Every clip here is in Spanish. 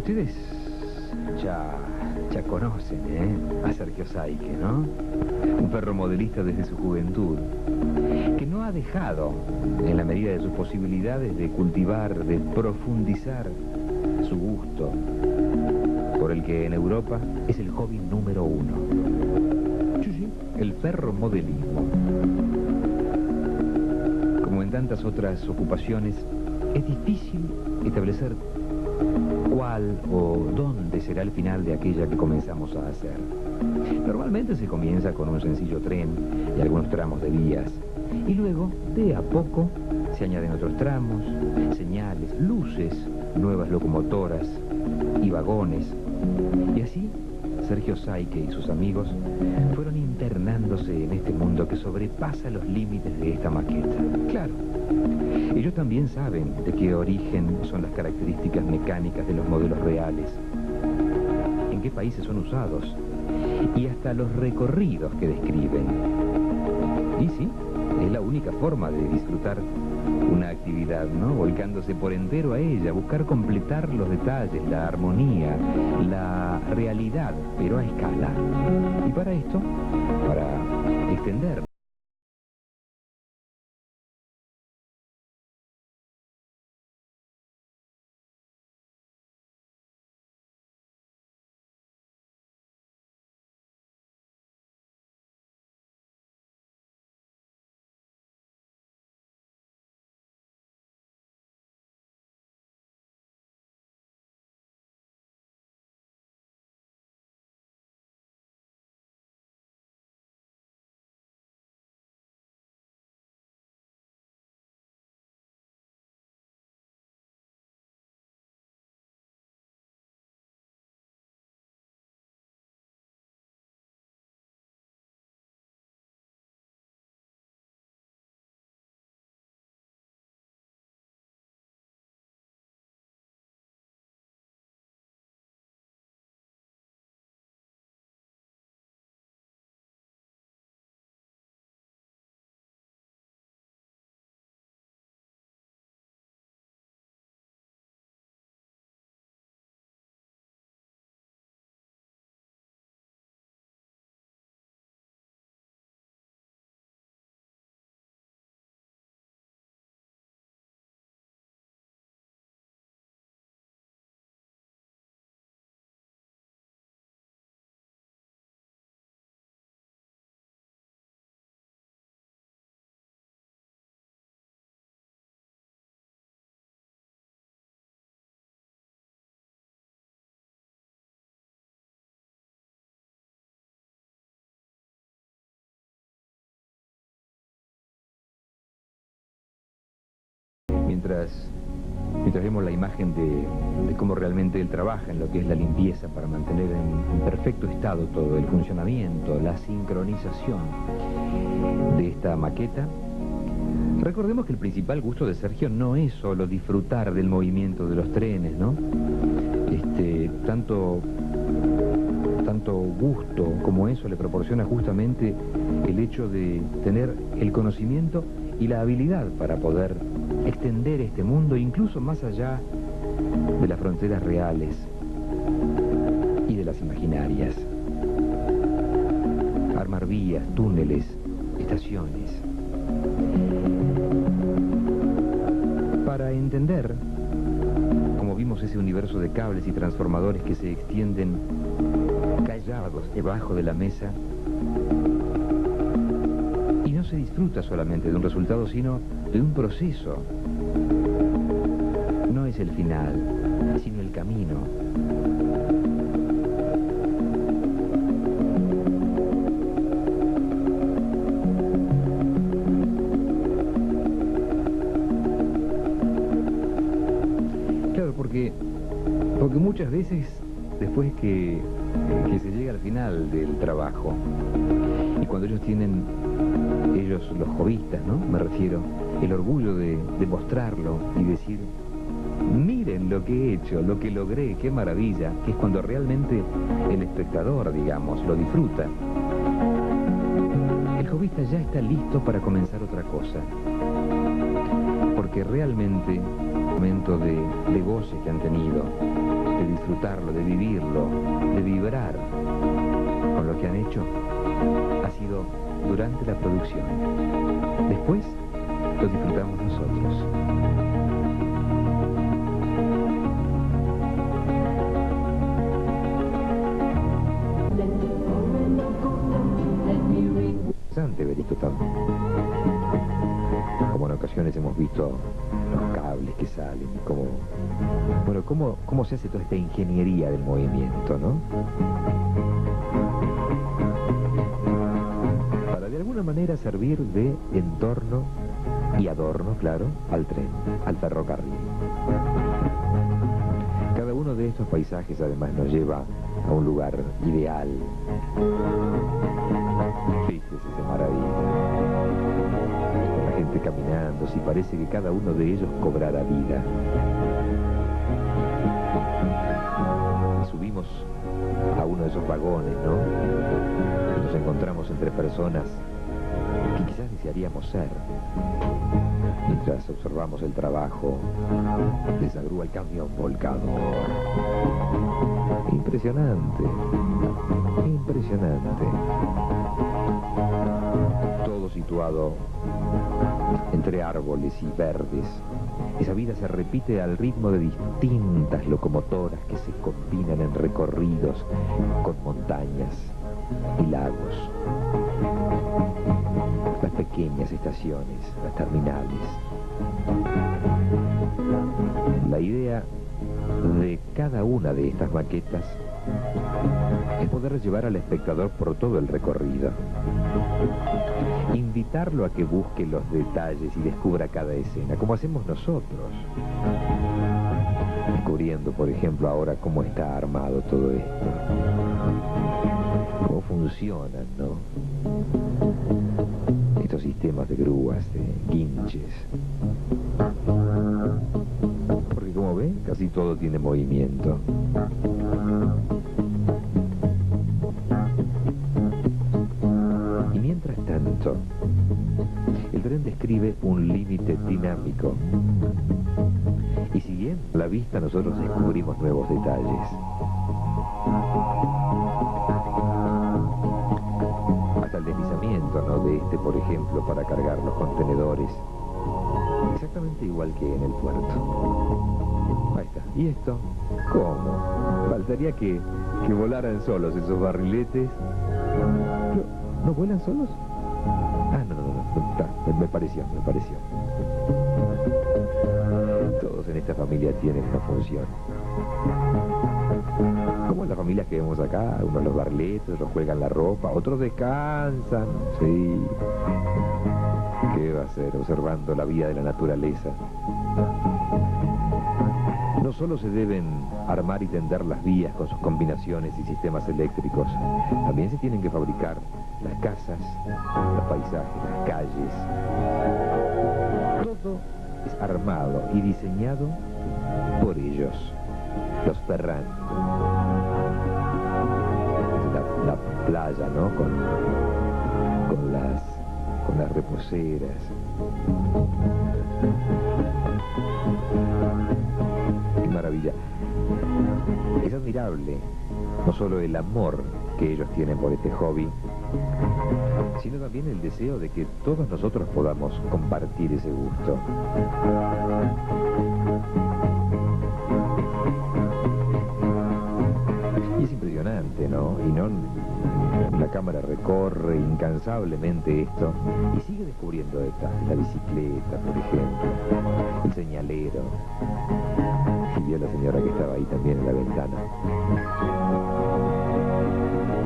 Ustedes ya conocen, a Sergio Saike, ¿no? Un perro modelista desde su juventud, que no ha dejado, en la medida de sus posibilidades, de cultivar, de profundizar su gusto, por el que en Europa es el hobby número 1. Sí, el perro modelismo. Como en tantas otras ocupaciones, es difícil establecer cuál o dónde será el final de aquella que comenzamos a hacer. Normalmente se comienza con un sencillo tren y algunos tramos de vías, y luego, de a poco, se añaden otros tramos, señales, luces, nuevas locomotoras y vagones. Y así, Sergio Saike y sus amigos fueron internándose en este mundo que sobrepasa los límites de esta maqueta. Claro, ellos también saben de qué origen son las características mecánicas de los modelos reales, en qué países son usados y hasta los recorridos que describen. Y sí, es la única forma de disfrutar una actividad, ¿no? Volcándose por entero a ella, buscar completar los detalles, la armonía, la realidad, pero a escala. Y para esto, para extender mientras vemos la imagen de cómo realmente él trabaja en lo que es la limpieza para mantener en perfecto estado todo el funcionamiento, la sincronización de esta maqueta. Recordemos que el principal gusto de Sergio no es solo disfrutar del movimiento de los trenes, ¿no? Tanto gusto como eso le proporciona justamente el hecho de tener el conocimiento y la habilidad para poder extender este mundo incluso más allá de las fronteras reales y de las imaginarias. Armar vías, túneles, estaciones. Para entender, como vimos ese universo de cables y transformadores que se extienden callados debajo de la mesa, y no se disfruta solamente de un resultado, sino de un proceso. No es el final, sino el camino. Claro, porque muchas veces, después que se llega al final del trabajo, y cuando ellos tienen, los hobbyistas, ¿no? Me refiero, el orgullo de mostrarlo y decir, miren lo que he hecho, lo que logré, qué maravilla, que es cuando realmente el espectador, digamos, lo disfruta. El hobbyista ya está listo para comenzar otra cosa, porque realmente, el momento de goce que han tenido, de disfrutarlo, de vivirlo, de vibrar con lo que han hecho, ha sido durante la producción. Después lo disfrutamos nosotros. Interesante ver esto también. Como en ocasiones hemos visto los cables que salen, cómo se hace toda esta ingeniería del movimiento, ¿no? Para de alguna manera servir de entorno y adorno, claro, al tren, al ferrocarril. Cada uno de estos paisajes además nos lleva a un lugar ideal. Fíjese esa maravilla. Con la gente caminando, si parece que cada uno de ellos cobrara vida. Subimos a uno de esos vagones, ¿no? Y nos encontramos entre personas que quizás desearíamos ser. Mientras observamos el trabajo de esa grúa, el camión volcado. Impresionante, impresionante. Todo situado entre árboles y verdes. Esa vida se repite al ritmo de distintas locomotoras que se combinan en recorridos con montañas y lagos. Las pequeñas estaciones, las terminales. La idea de cada una de estas maquetas es poder llevar al espectador por todo el recorrido, invitarlo a que busque los detalles y descubra cada escena, como hacemos nosotros, descubriendo, por ejemplo, ahora cómo está armado todo esto, cómo funcionan, ¿no? Estos sistemas de grúas, de guinches. Porque como ven, casi todo tiene movimiento. Y mientras tanto, el tren describe un límite dinámico. Y siguiendo la vista, nosotros descubrimos nuevos detalles. Hasta el deslizamiento, ¿no? De este, por ejemplo, para cargar los contenedores. Exactamente igual que en el puerto. Ahí está. ¿Y esto? ¿Cómo? Faltaría que volaran solos esos barriletes. ¿No vuelan solos? Ah, no. Está, me pareció. Todos en esta familia tienen una función. Como en las familias que vemos acá, unos los barriletes, otros juegan la ropa, otros descansan. Sí. ¿Qué va a hacer observando la vida de la naturaleza? No solo se deben armar y tender las vías con sus combinaciones y sistemas eléctricos, también se tienen que fabricar las casas, los paisajes, las calles. Todo es armado y diseñado por ellos, los Ferran. La playa, ¿no? Con las reposeras. Qué maravilla. Es admirable no solo el amor que ellos tienen por este hobby, sino también el deseo de que todos nosotros podamos compartir ese gusto. Y es impresionante, ¿no? Y no, la cámara recorre incansablemente esto y sigue descubriendo detalles. La bicicleta, por ejemplo, el señalero. Y vio a la señora que estaba ahí también en la ventana.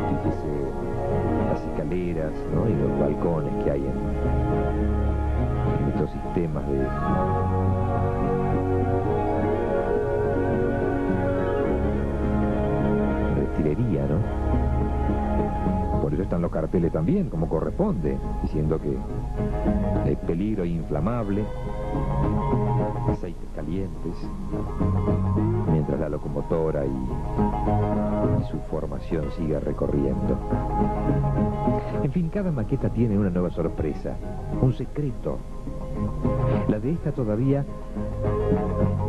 Fíjese las escaleras, ¿no? Y los balcones que hay en estos sistemas de destilería, ¿no? Por eso están los carteles también, como corresponde, diciendo que hay peligro inflamable, aceites calientes, mientras la locomotora y su formación sigue recorriendo. En fin, cada maqueta tiene una nueva sorpresa, un secreto La de esta todavía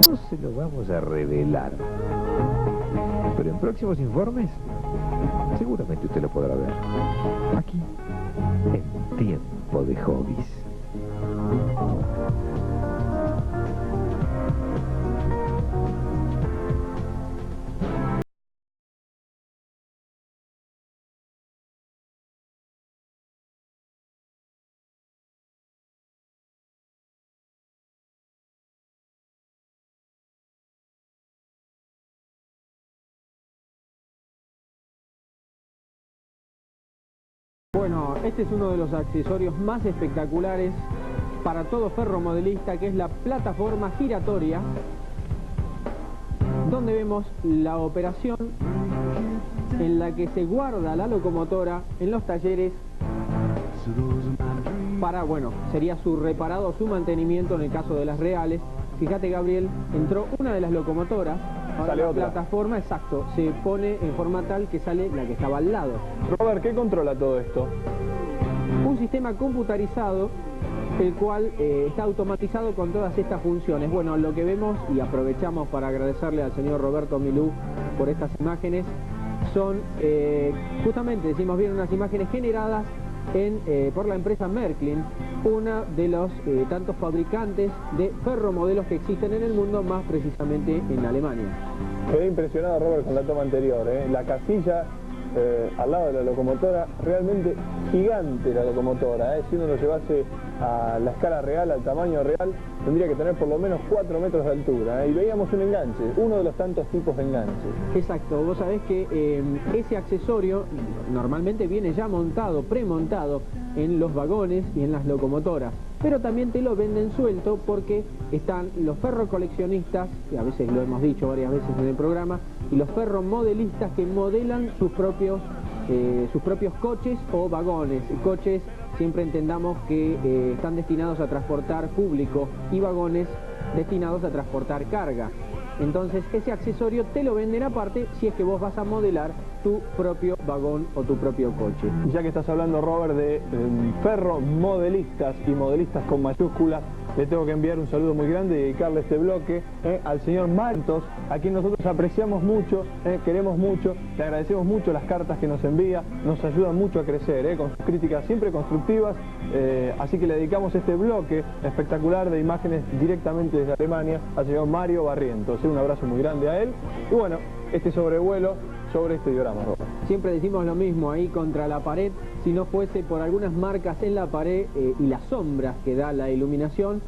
no se lo vamos a revelar. Pero en próximos informes, seguramente usted lo podrá ver. Aquí, en Tiempo de Hobbies. Bueno, este es uno de los accesorios más espectaculares para todo ferromodelista, que es la plataforma giratoria, donde vemos la operación en la que se guarda la locomotora en los talleres para, bueno, sería su reparado o su mantenimiento en el caso de las reales. Fíjate, Gabriel, entró una de las locomotoras, ahora la plataforma, exacto, se pone en forma tal que sale la que estaba al lado. Robert, ¿qué controla todo esto? Un sistema computarizado, el cual está automatizado con todas estas funciones. Bueno, lo que vemos, y aprovechamos para agradecerle al señor Roberto Milú por estas imágenes, son justamente, decimos bien, unas imágenes generadas por la empresa Märklin, una de los tantos fabricantes de ferromodelos que existen en el mundo, más precisamente en Alemania. Quedé impresionado, Robert, con la toma anterior, La casilla al lado de la locomotora, realmente gigante la locomotora, Si uno lo llevase a la escala real, al tamaño real, tendría que tener por lo menos 4 metros de altura, Y veíamos un enganche, uno de los tantos tipos de enganche. Exacto, vos sabés que ese accesorio normalmente viene ya montado, premontado en los vagones y en las locomotoras, pero también te lo venden suelto porque están los ferrocoleccionistas, que a veces lo hemos dicho varias veces en el programa, y los ferromodelistas que modelan sus propios coches o vagones. Coches, siempre entendamos que están destinados a transportar público, y vagones destinados a transportar carga. Entonces ese accesorio te lo venden aparte si es que vos vas a modelar tu propio vagón o tu propio coche. Ya que estás hablando, Robert, de ferromodelistas y modelistas con mayúsculas, le tengo que enviar un saludo muy grande y dedicarle este bloque al señor Mantos, a quien nosotros apreciamos mucho, queremos mucho, le agradecemos mucho las cartas que nos envía, nos ayudan mucho a crecer, con sus críticas siempre constructivas, así que le dedicamos este bloque espectacular de imágenes directamente desde Alemania al señor Mario Barrientos. Un abrazo muy grande a él, y bueno, este sobrevuelo sobre este diorama, Robert. Siempre decimos lo mismo, ahí contra la pared, si no fuese por algunas marcas en la pared y las sombras que da la iluminación,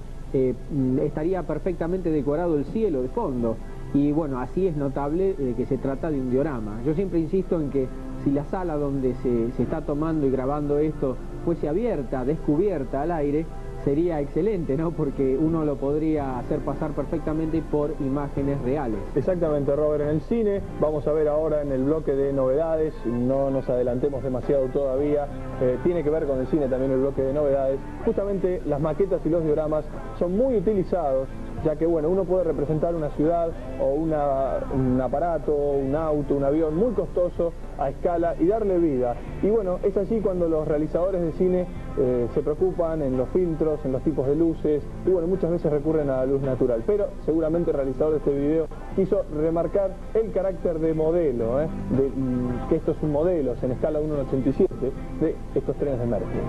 estaría perfectamente decorado el cielo de fondo. Y bueno, así es notable que se trata de un diorama. Yo siempre insisto en que si la sala donde se está tomando y grabando esto fuese abierta, descubierta al aire, sería excelente, ¿no? Porque uno lo podría hacer pasar perfectamente por imágenes reales. Exactamente, Robert. En el cine vamos a ver ahora en el bloque de novedades, no nos adelantemos demasiado todavía, tiene que ver con el cine también el bloque de novedades. Justamente las maquetas y los dioramas son muy utilizados, ya que bueno, uno puede representar una ciudad o un aparato, un auto, un avión muy costoso a escala y darle vida. Y bueno, es allí cuando los realizadores de cine se preocupan en los filtros, en los tipos de luces, y bueno, muchas veces recurren a la luz natural, pero seguramente el realizador de este video quiso remarcar el carácter de modelo, que estos son modelos en escala 1:87 de estos trenes de Märklin.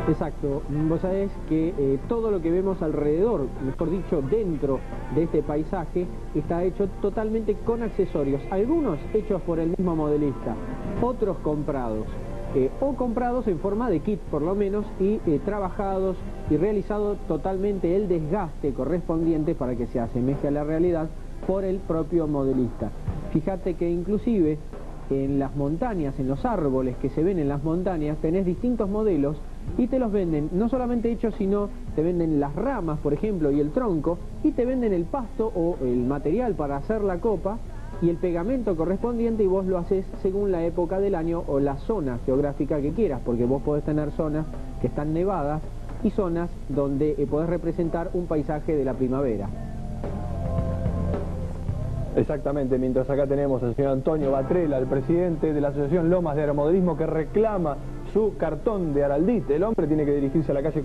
Exacto, vos sabés que todo lo que vemos alrededor, mejor dicho, dentro de este paisaje, está hecho totalmente con accesorios, algunos hechos por el mismo modelista, otros comprados. O comprados en forma de kit por lo menos, y trabajados y realizado totalmente el desgaste correspondiente para que se asemeje a la realidad por el propio modelista. Fíjate que inclusive en las montañas, en los árboles que se ven en las montañas, tenés distintos modelos y te los venden, no solamente hechos, sino te venden las ramas, por ejemplo, y el tronco, y te venden el pasto o el material para hacer la copa y el pegamento correspondiente, y vos lo haces según la época del año o la zona geográfica que quieras, porque vos podés tener zonas que están nevadas y zonas donde podés representar un paisaje de la primavera. Exactamente, mientras acá tenemos al señor Antonio Batrela, el presidente de la Asociación Lomas de Aeromodelismo, que reclama su cartón de Araldite. El hombre tiene que dirigirse a la calle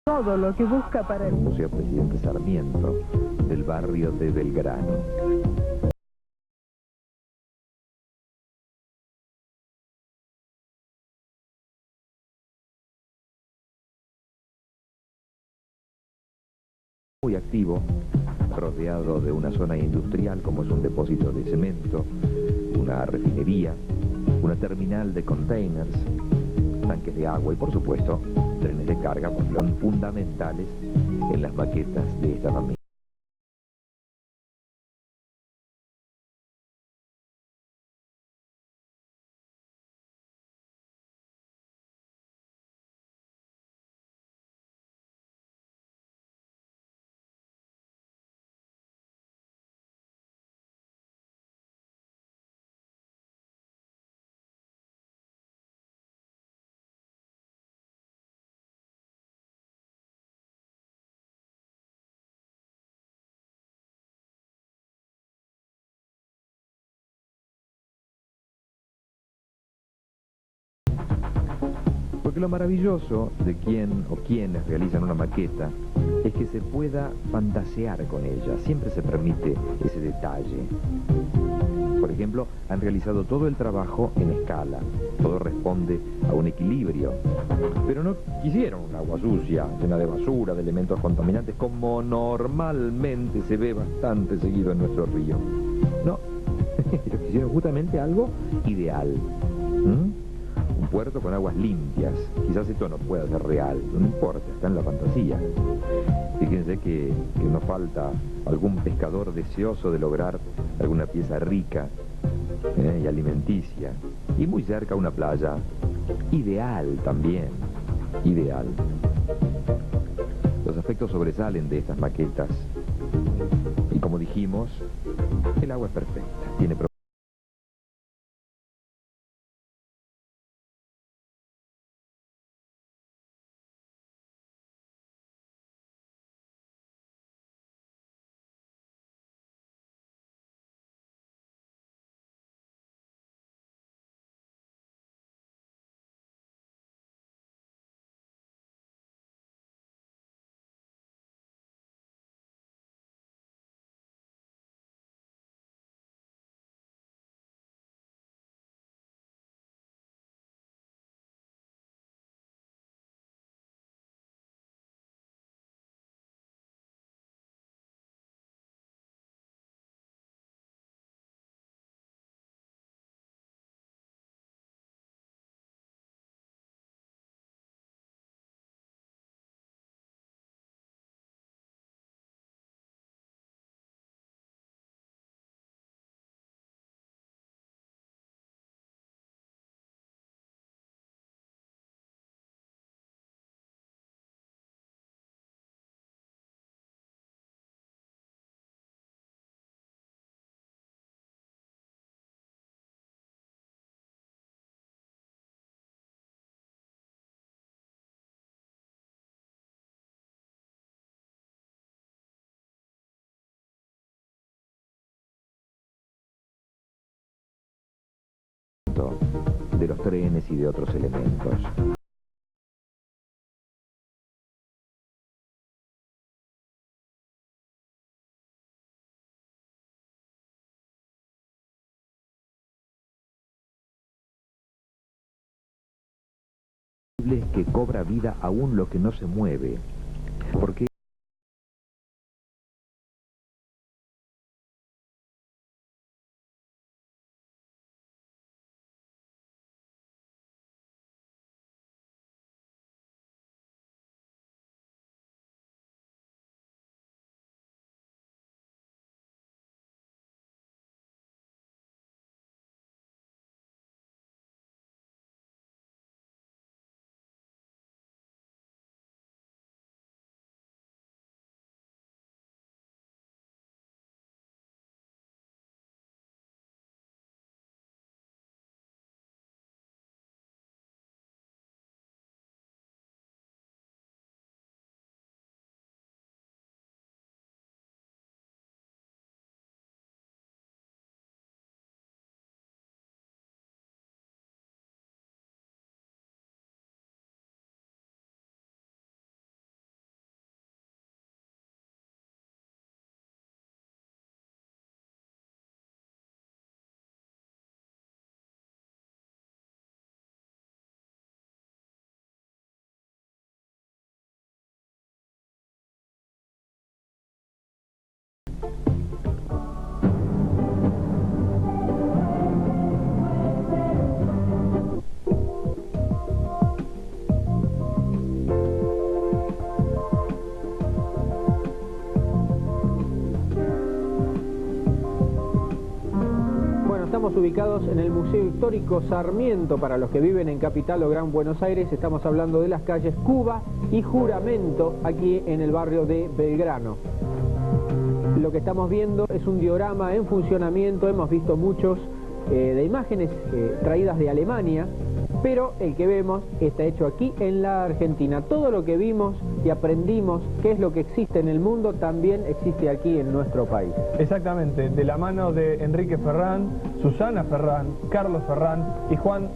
todo lo que busca para el Museo Presidente Sarmiento, del barrio de Belgrano. Muy activo, rodeado de una zona industrial como es un depósito de cemento, una refinería, una terminal de containers, tanques de agua y por supuesto trenes de carga, porque son fundamentales en las maquetas de esta familia. Porque lo maravilloso de quien o quienes realizan una maqueta es que se pueda fantasear con ella, siempre se permite ese detalle. Por ejemplo, han realizado todo el trabajo en escala, todo responde a un equilibrio, pero no quisieron un agua sucia, llena de basura, de elementos contaminantes, como normalmente se ve bastante seguido en nuestro río. No, ellos quisieron justamente algo ideal. Un puerto con aguas limpias. Quizás esto no pueda ser real, no importa, está en la fantasía. Fíjense que nos falta algún pescador deseoso de lograr alguna pieza rica y alimenticia. Y muy cerca una playa ideal también, ideal. Los aspectos sobresalen de estas maquetas. Y como dijimos, el agua es perfecta, tiene de los trenes y de otros elementos. Es que cobra vida aún lo que no se mueve, porque Estamos ubicados en el Museo Histórico Sarmiento. Para los que viven en Capital o Gran Buenos Aires, estamos hablando de las calles Cuba y Juramento, aquí en el barrio de Belgrano. Lo que estamos viendo es un diorama en funcionamiento. Hemos visto muchos de imágenes traídas de Alemania, pero el que vemos está hecho aquí en la Argentina. Todo lo que vimos y aprendimos qué es lo que existe en el mundo también existe aquí en nuestro país. Exactamente, de la mano de Enrique Ferrán, Susana Ferrán, Carlos Ferrán y Juan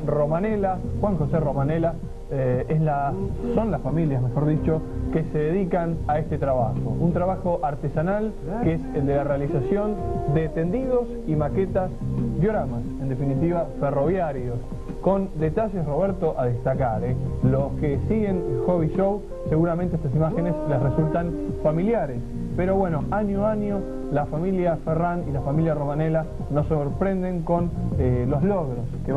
José Romanela, son las familias, mejor dicho, que se dedican a este trabajo. Un trabajo artesanal que es el de la realización de tendidos y maquetas, dioramas, en definitiva, ferroviarios, con detalles, Roberto, a destacar. Los que siguen el Hobby Show, seguramente estas imágenes les resultan familiares. Pero bueno, año a año, la familia Ferrán y la familia Romanela nos sorprenden con los logros que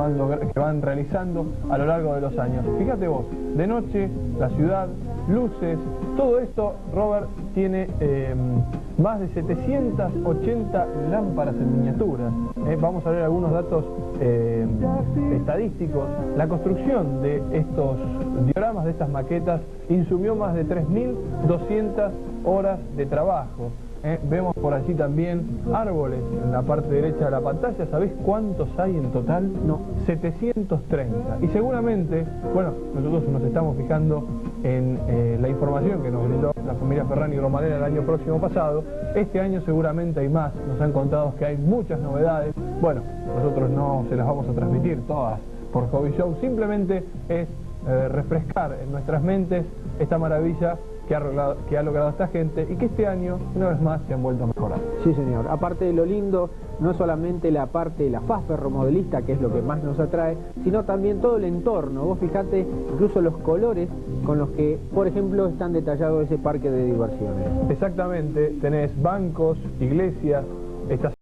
van realizando a lo largo de los años. Fíjate vos, de noche, la ciudad, luces, todo esto, Robert, tiene más de 780 lámparas en miniatura. Vamos a ver algunos datos estadísticos. La construcción de estos dioramas, de estas maquetas, insumió más de 3.200 horas de trabajo. Vemos por allí también árboles en la parte derecha de la pantalla. ¿Sabés cuántos hay en total? No. 730. Y seguramente, bueno, nosotros nos estamos fijando en la información que nos brindó la familia Ferrán y Romanela el año próximo pasado. Este año seguramente hay más. Nos han contado que hay muchas novedades. Bueno, nosotros no se las vamos a transmitir todas por Hobby Show. Simplemente es refrescar en nuestras mentes esta maravilla que ha logrado esta gente y que este año, una vez más, se han vuelto a mejorar. Sí, señor. Aparte de lo lindo, no solamente la parte de la faz ferromodelista, que es lo que más nos atrae, sino también todo el entorno. Vos fijate incluso los colores con los que, por ejemplo, están detallados ese parque de diversiones. Exactamente, tenés bancos, iglesias, estas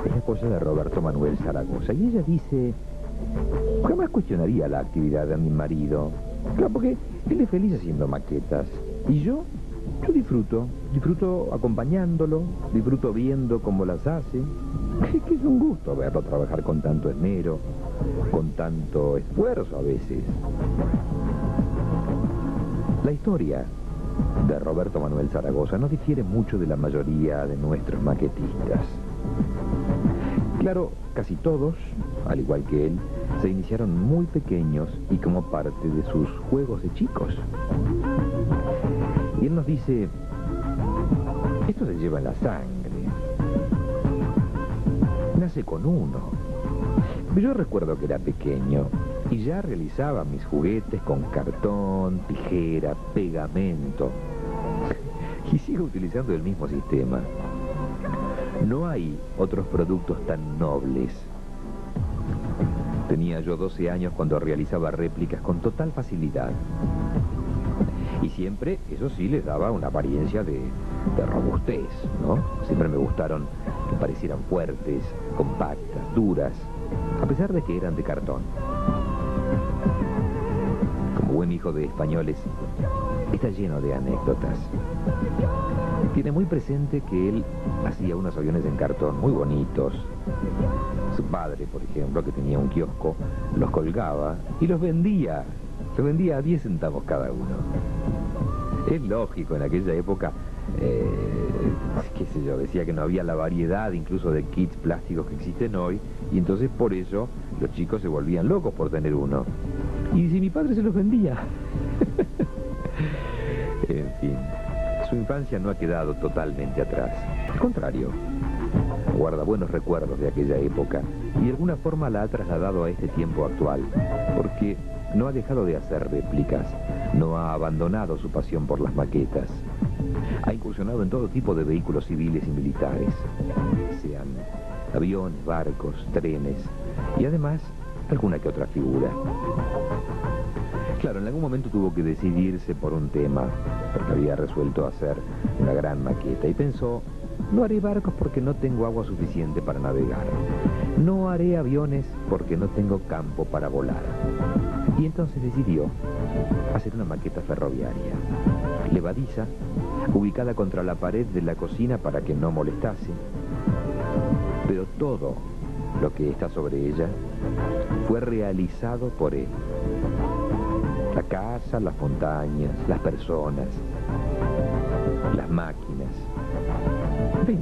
Es esposa de Roberto Manuel Zaragoza y ella dice: jamás cuestionaría la actividad de mi marido. Claro, porque él es feliz haciendo maquetas y yo disfruto acompañándolo, disfruto viendo cómo las hace. Es que es un gusto verlo trabajar con tanto esmero, con tanto esfuerzo a veces. La historia de Roberto Manuel Zaragoza no difiere mucho de la mayoría de nuestros maquetistas. Claro, casi todos, al igual que él, se iniciaron muy pequeños y como parte de sus juegos de chicos. Y él nos dice: esto se lleva en la sangre, nace con uno. Yo recuerdo que era pequeño y ya realizaba mis juguetes con cartón, tijera, pegamento. Y sigo utilizando el mismo sistema. No hay otros productos tan nobles. Tenía yo 12 años cuando realizaba réplicas con total facilidad. Y siempre, eso sí, les daba una apariencia de robustez, ¿no? Siempre me gustaron que parecieran fuertes, compactas, duras, a pesar de que eran de cartón. Como buen hijo de españoles, está lleno de anécdotas. Tiene muy presente que él hacía unos aviones en cartón muy bonitos. Su padre, por ejemplo, que tenía un kiosco, los colgaba y los vendía. Los vendía a 10 centavos cada uno. Es lógico, en aquella época, qué sé yo, decía que no había la variedad incluso de kits plásticos que existen hoy, y entonces por eso los chicos se volvían locos por tener uno. Y si mi padre se los vendía. En fin, su infancia no ha quedado totalmente atrás. Al contrario, guarda buenos recuerdos de aquella época y de alguna forma la ha trasladado a este tiempo actual, porque no ha dejado de hacer réplicas, no ha abandonado su pasión por las maquetas. Ha incursionado en todo tipo de vehículos civiles y militares, sean aviones, barcos, trenes y además alguna que otra figura. Claro, en algún momento tuvo que decidirse por un tema, porque había resuelto hacer una gran maqueta y pensó: no haré barcos porque no tengo agua suficiente para navegar. No haré aviones porque no tengo campo para volar. Y entonces decidió hacer una maqueta ferroviaria, levadiza, ubicada contra la pared de la cocina para que no molestase. Pero todo lo que está sobre ella fue realizado por él. La casa, las montañas, las personas, las máquinas. En fin,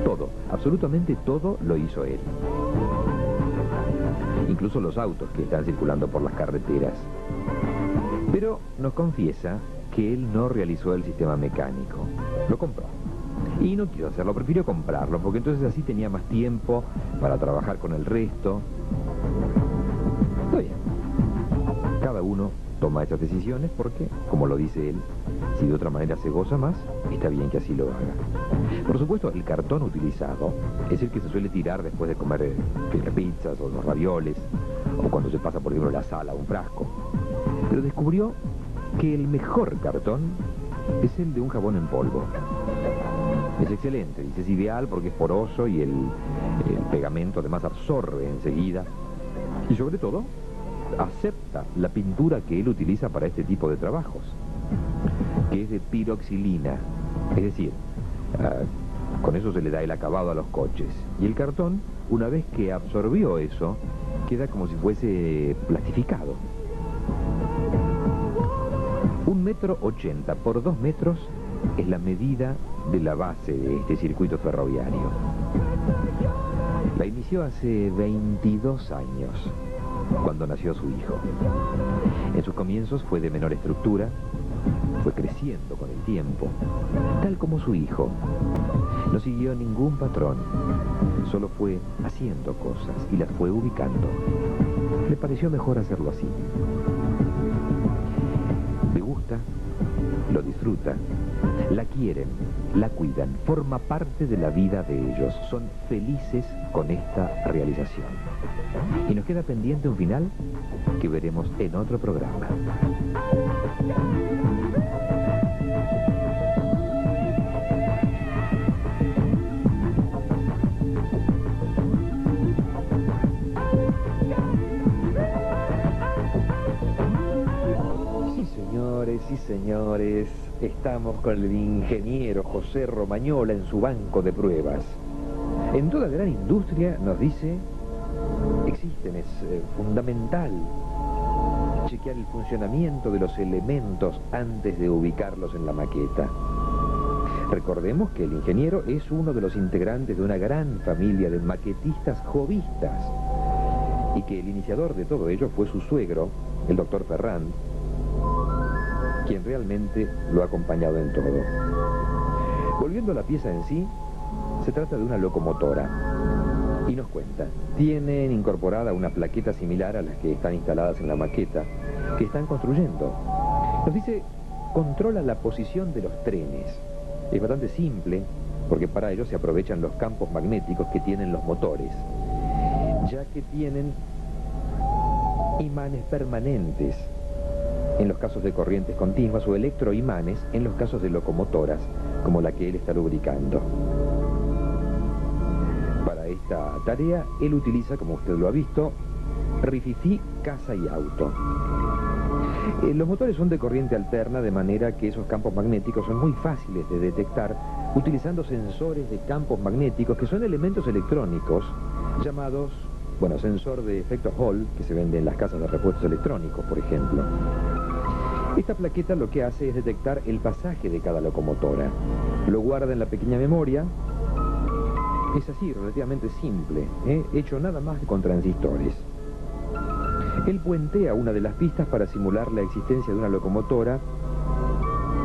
todo, absolutamente todo lo hizo él. Incluso los autos que están circulando por las carreteras. Pero nos confiesa que él no realizó el sistema mecánico. Lo compró. Y no quiso hacerlo, prefirió comprarlo, porque entonces así tenía más tiempo para trabajar con el resto. Está bien. Cada uno toma esas decisiones porque, como lo dice él, si de otra manera se goza más, está bien que así lo haga. Por supuesto, el cartón utilizado es el que se suele tirar después de comer pizzas o los ravioles, o cuando se pasa, por ejemplo, la sal a un frasco. Pero descubrió que el mejor cartón es el de un jabón en polvo. Es excelente, dice, es ideal porque es poroso y el pegamento además absorbe enseguida. Y sobre todo, acepta la pintura que él utiliza para este tipo de trabajos, que es de piroxilina, es decir, con eso se le da el acabado a los coches. Y el cartón, una vez que absorbió eso, queda como si fuese plastificado. 1,80 m por 2 metros es la medida de la base de este circuito ferroviario. La inició hace 22 años, cuando nació su hijo. En sus comienzos fue de menor estructura, fue creciendo con el tiempo, tal como su hijo. No siguió ningún patrón, solo fue haciendo cosas y las fue ubicando. Le pareció mejor hacerlo así. Le gusta, lo disfruta, la quieren, la cuidan, forma parte de la vida de ellos, son felices con esta realización. Y nos queda pendiente un final que veremos en otro programa. Sí, señores, estamos con el ingeniero José Romañola en su banco de pruebas. En toda gran industria, nos dice, es fundamental chequear el funcionamiento de los elementos antes de ubicarlos en la maqueta. Recordemos que el ingeniero es uno de los integrantes de una gran familia de maquetistas jovistas y que el iniciador de todo ello fue su suegro, el doctor Ferrand, quien realmente lo ha acompañado en todo. Volviendo a la pieza en sí, se trata de una locomotora. Y nos cuenta, tienen incorporada una plaqueta similar a las que están instaladas en la maqueta, que están construyendo. Nos dice, controla la posición de los trenes. Es bastante simple, porque para ello se aprovechan los campos magnéticos que tienen los motores, ya que tienen imanes permanentes en los casos de corrientes continuas o electroimanes en los casos de locomotoras, como la que él está lubricando. Para esta tarea, él utiliza, como usted lo ha visto, Rififi, casa y auto. Los motores son de corriente alterna, de manera que esos campos magnéticos son muy fáciles de detectar utilizando sensores de campos magnéticos que son elementos electrónicos llamados, sensor de efecto Hall, que se vende en las casas de repuestos electrónicos, por ejemplo. Esta plaqueta lo que hace es detectar el pasaje de cada locomotora. Lo guarda en la pequeña memoria. Es así, relativamente simple, hecho nada más que con transistores. Él puentea una de las pistas para simular la existencia de una locomotora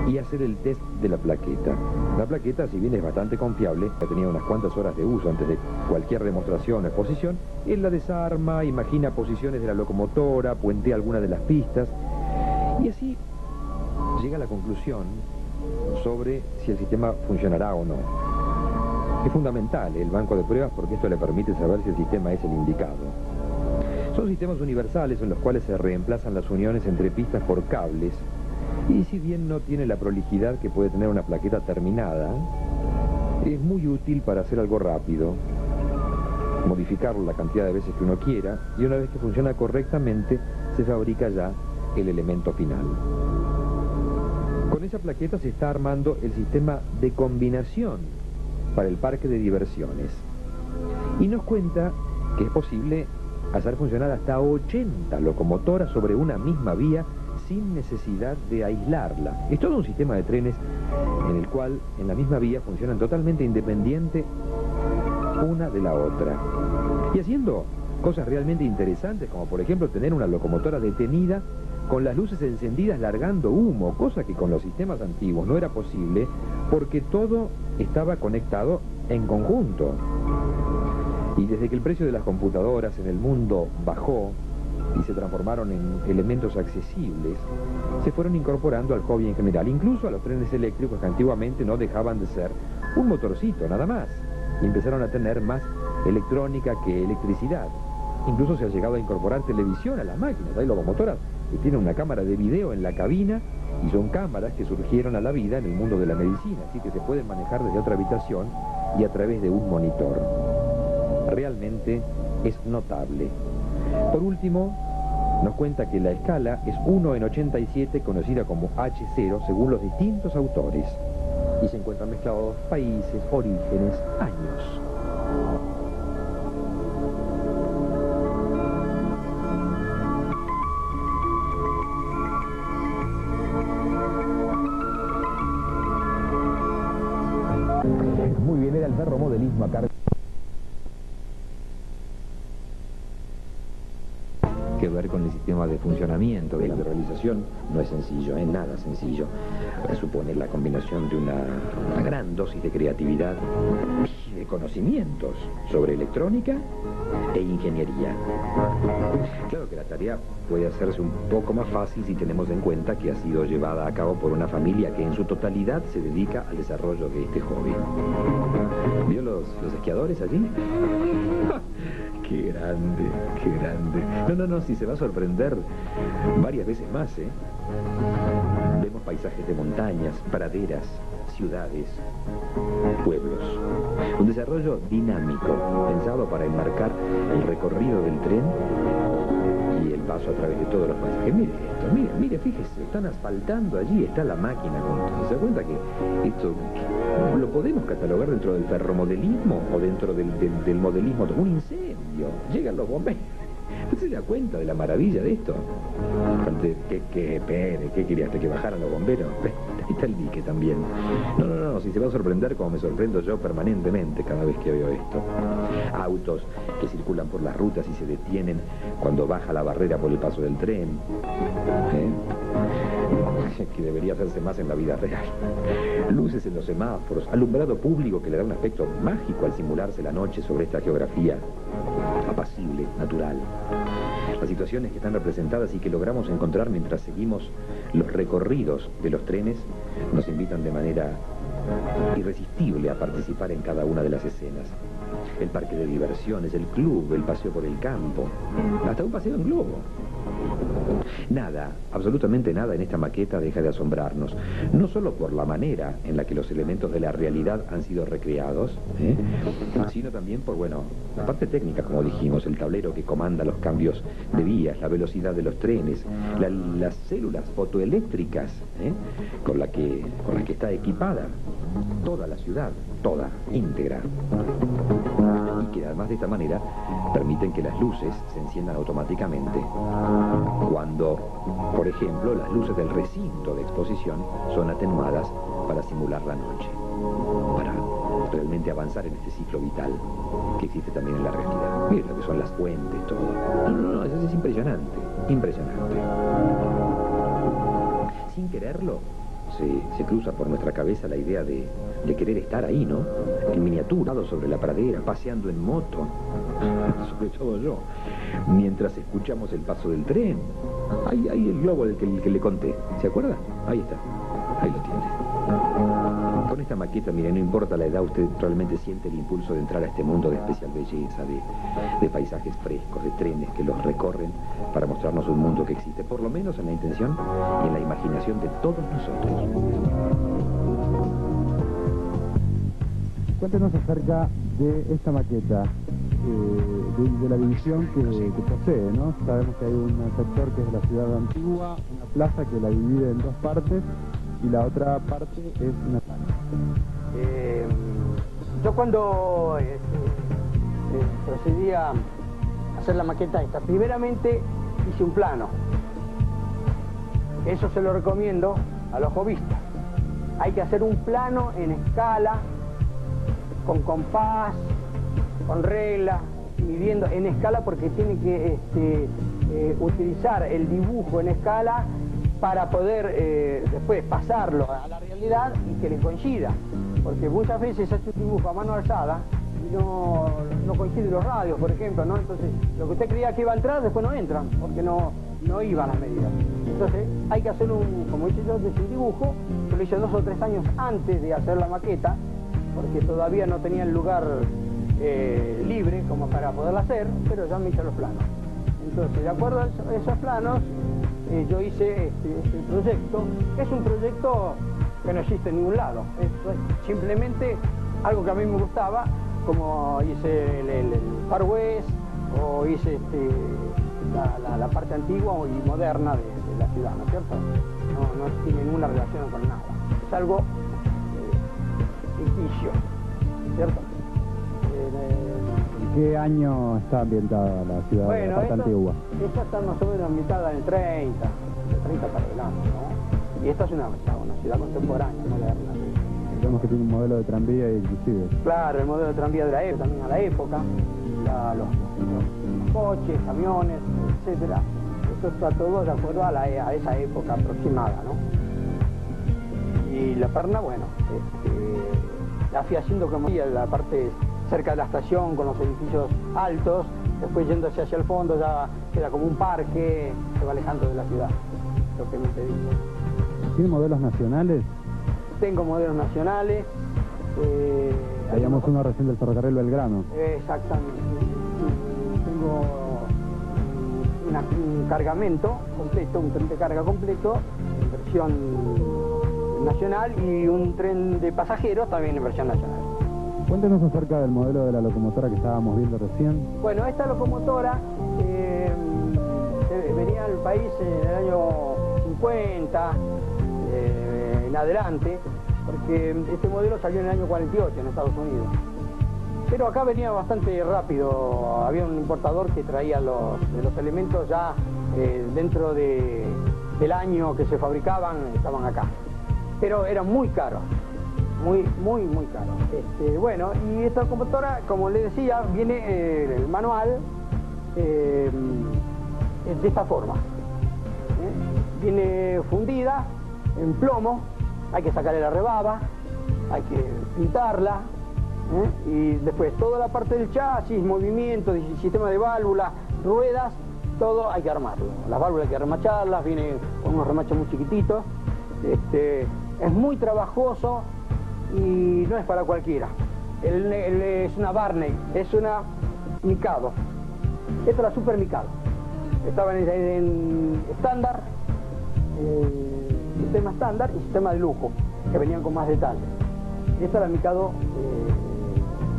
y hacer el test de la plaqueta. La plaqueta, si bien es bastante confiable, ya tenía unas cuantas horas de uso antes de cualquier demostración o exposición, él la desarma, imagina posiciones de la locomotora, puentea alguna de las pistas, y así llega a la conclusión sobre si el sistema funcionará o no. Es fundamental el banco de pruebas porque esto le permite saber si el sistema es el indicado. Son sistemas universales en los cuales se reemplazan las uniones entre pistas por cables, y si bien no tiene la prolijidad que puede tener una plaqueta terminada, es muy útil para hacer algo rápido, modificarlo la cantidad de veces que uno quiera, y una vez que funciona correctamente, se fabrica ya el elemento final. Con esa plaqueta se está armando el sistema de combinación para el parque de diversiones. Y nos cuenta que es posible hacer funcionar hasta 80 locomotoras sobre una misma vía sin necesidad de aislarla. Es todo un sistema de trenes en el cual en la misma vía funcionan totalmente independiente una de la otra. Y haciendo cosas realmente interesantes, como por ejemplo tener una locomotora detenida con las luces encendidas largando humo, cosa que con los sistemas antiguos no era posible porque todo estaba conectado en conjunto. Y desde que el precio de las computadoras en el mundo bajó y se transformaron en elementos accesibles, se fueron incorporando al hobby en general, incluso a los trenes eléctricos que antiguamente no dejaban de ser un motorcito nada más, y empezaron a tener más electrónica que electricidad. Incluso se ha llegado a incorporar televisión a las máquinas. Hay locomotoras que tienen una cámara de video en la cabina y son cámaras que surgieron a la vida en el mundo de la medicina, así que se pueden manejar desde otra habitación y a través de un monitor. Realmente es notable. Por último, nos cuenta que la escala es 1 en 87, conocida como H0, según los distintos autores. Y se encuentran mezclados países, orígenes, años. Muy bien, era el ferromodelismo a cargo. Que ver con el sistema de funcionamiento de la realización no es sencillo, es nada sencillo. Supone la combinación de una gran dosis de creatividad y de conocimientos sobre electrónica e ingeniería. Claro que la tarea puede hacerse un poco más fácil si tenemos en cuenta que ha sido llevada a cabo por una familia que en su totalidad se dedica al desarrollo de este hobby. ¿Vio los esquiadores allí? ¡Qué grande, qué grande! No, si se va a sorprender varias veces más, ¿eh? Vemos paisajes de montañas, praderas, ciudades, pueblos. Un desarrollo dinámico, pensado para enmarcar el recorrido del tren y el paso a través de todos los paisajes. Mire esto, mire, fíjese, están asfaltando allí, está la máquina. ¿Se da cuenta que esto lo podemos catalogar dentro del ferromodelismo o dentro del modelismo? Un incendio, llegan los bomberos. ¿Usted se da cuenta de la maravilla de esto? ¿Qué querías? ¿Que bajaran los bomberos? Ahí está el dique también. No, si se va a sorprender como me sorprendo yo permanentemente cada vez que veo esto. Autos que circulan por las rutas y se detienen cuando baja la barrera por el paso del tren. Que debería hacerse más en la vida real. Luces en los semáforos, alumbrado público que le da un aspecto mágico al simularse la noche sobre esta geografía apacible, natural. Las situaciones que están representadas y que logramos encontrar mientras seguimos los recorridos de los trenes nos invitan de manera irresistible a participar en cada una de las escenas. El parque de diversiones, el club, el paseo por el campo, hasta un paseo en globo. Nada, absolutamente nada en esta maqueta deja de asombrarnos, no solo por la manera en la que los elementos de la realidad han sido recreados, sino también por, la parte técnica, como dijimos, el tablero que comanda los cambios de vías, la velocidad de los trenes, las células fotoeléctricas con la que está equipada toda la ciudad, toda, íntegra. Y que además de esta manera permiten que las luces se enciendan automáticamente cuando, por ejemplo, las luces del recinto de exposición son atenuadas para simular la noche, para realmente avanzar en este ciclo vital que existe también en la realidad. Miren lo que son las fuentes, todo. No, eso es impresionante, impresionante. Sin quererlo, se cruza por nuestra cabeza la idea de querer estar ahí, ¿no? En miniatura, sobre la pradera, paseando en moto, sobre todo yo, mientras escuchamos el paso del tren. Ahí el globo del que le conté, ¿se acuerda? Ahí está, ahí lo tiene. Con esta maqueta, mire, no importa la edad, usted realmente siente el impulso de entrar a este mundo de especial belleza, de paisajes frescos, de trenes que los recorren para mostrarnos un mundo que existe, por lo menos en la intención y en la imaginación de todos nosotros. Cuéntenos acerca de esta maqueta, de la división que posee, ¿no? Sabemos que hay un sector que es la ciudad antigua, una plaza que la divide en dos partes, y la otra parte es una sala. Yo cuando procedí a hacer la maqueta esta, primeramente hice un plano. Eso se lo recomiendo a los hobbyistas. Hay que hacer un plano en escala, con compás, con regla, midiendo en escala, porque tiene que utilizar el dibujo en escala para poder después pasarlo a la realidad y que le coincida. Porque muchas veces se hace un dibujo a mano alzada y no coinciden los radios, por ejemplo, ¿no? Entonces, lo que usted creía que iba a entrar, después no entran, porque no iban las medidas. Entonces, hay que hacer como hice yo, un dibujo, que lo hice 2 o 3 años antes de hacer la maqueta, porque todavía no tenía el lugar libre como para poderla hacer, pero ya me hice los planos. Entonces, de acuerdo a esos planos, yo hice este proyecto. Es un proyecto que no existe en ningún lado, es simplemente algo que a mí me gustaba, como hice el Far West, o hice la parte antigua y moderna de la ciudad, ¿no es cierto? No tiene ninguna relación con nada, es algo ficticio, ¿cierto? ¿En qué año está ambientada la ciudad, bueno, la parte antigua? Esta está más o menos ambientada en el 30, de 30 para adelante, ¿no? Y esta es una ciudad contemporánea, moderna. Vemos que tiene un modelo de tranvía inclusive. Claro, el modelo de tranvía de la época, también a la época, los coches, camiones, etcétera. Eso está todo de acuerdo a esa época aproximada, ¿no? Y la perna, bueno, la fui haciendo como la parte cerca de la estación con los edificios altos, después yéndose hacia el fondo ya queda como un parque, se va alejando de la ciudad, lo que me pedí. ¿Tiene modelos nacionales? Tengo modelos nacionales. Veíamos uno recién del ferrocarril Belgrano. Exactamente. Tengo un cargamento completo, un tren de carga completo, en versión nacional, y un tren de pasajeros también en versión nacional. Cuéntenos acerca del modelo de la locomotora que estábamos viendo recién. Bueno, esta locomotora venía al país en el año 50, en adelante, porque este modelo salió en el año 48 en Estados Unidos. Pero acá venía bastante rápido, había un importador que traía los elementos ya dentro del año que se fabricaban, estaban acá. Pero eran muy caros, muy caros. Bueno, y esta locomotora, como le decía, viene el manual de esta forma. Viene fundida en plomo, hay que sacarle la rebaba, hay que pintarla, y después toda la parte del chasis, movimiento, sistema de válvulas, ruedas, todo hay que armarlo. Las válvulas hay que remacharlas, viene con unos remaches muy chiquititos. Es muy trabajoso y no es para cualquiera. Es una Barney, es una Mikado. Esta es la Super Mikado. Estaba en estándar, sistema estándar y sistema de lujo, que venían con más detalles. Esta es la Mikado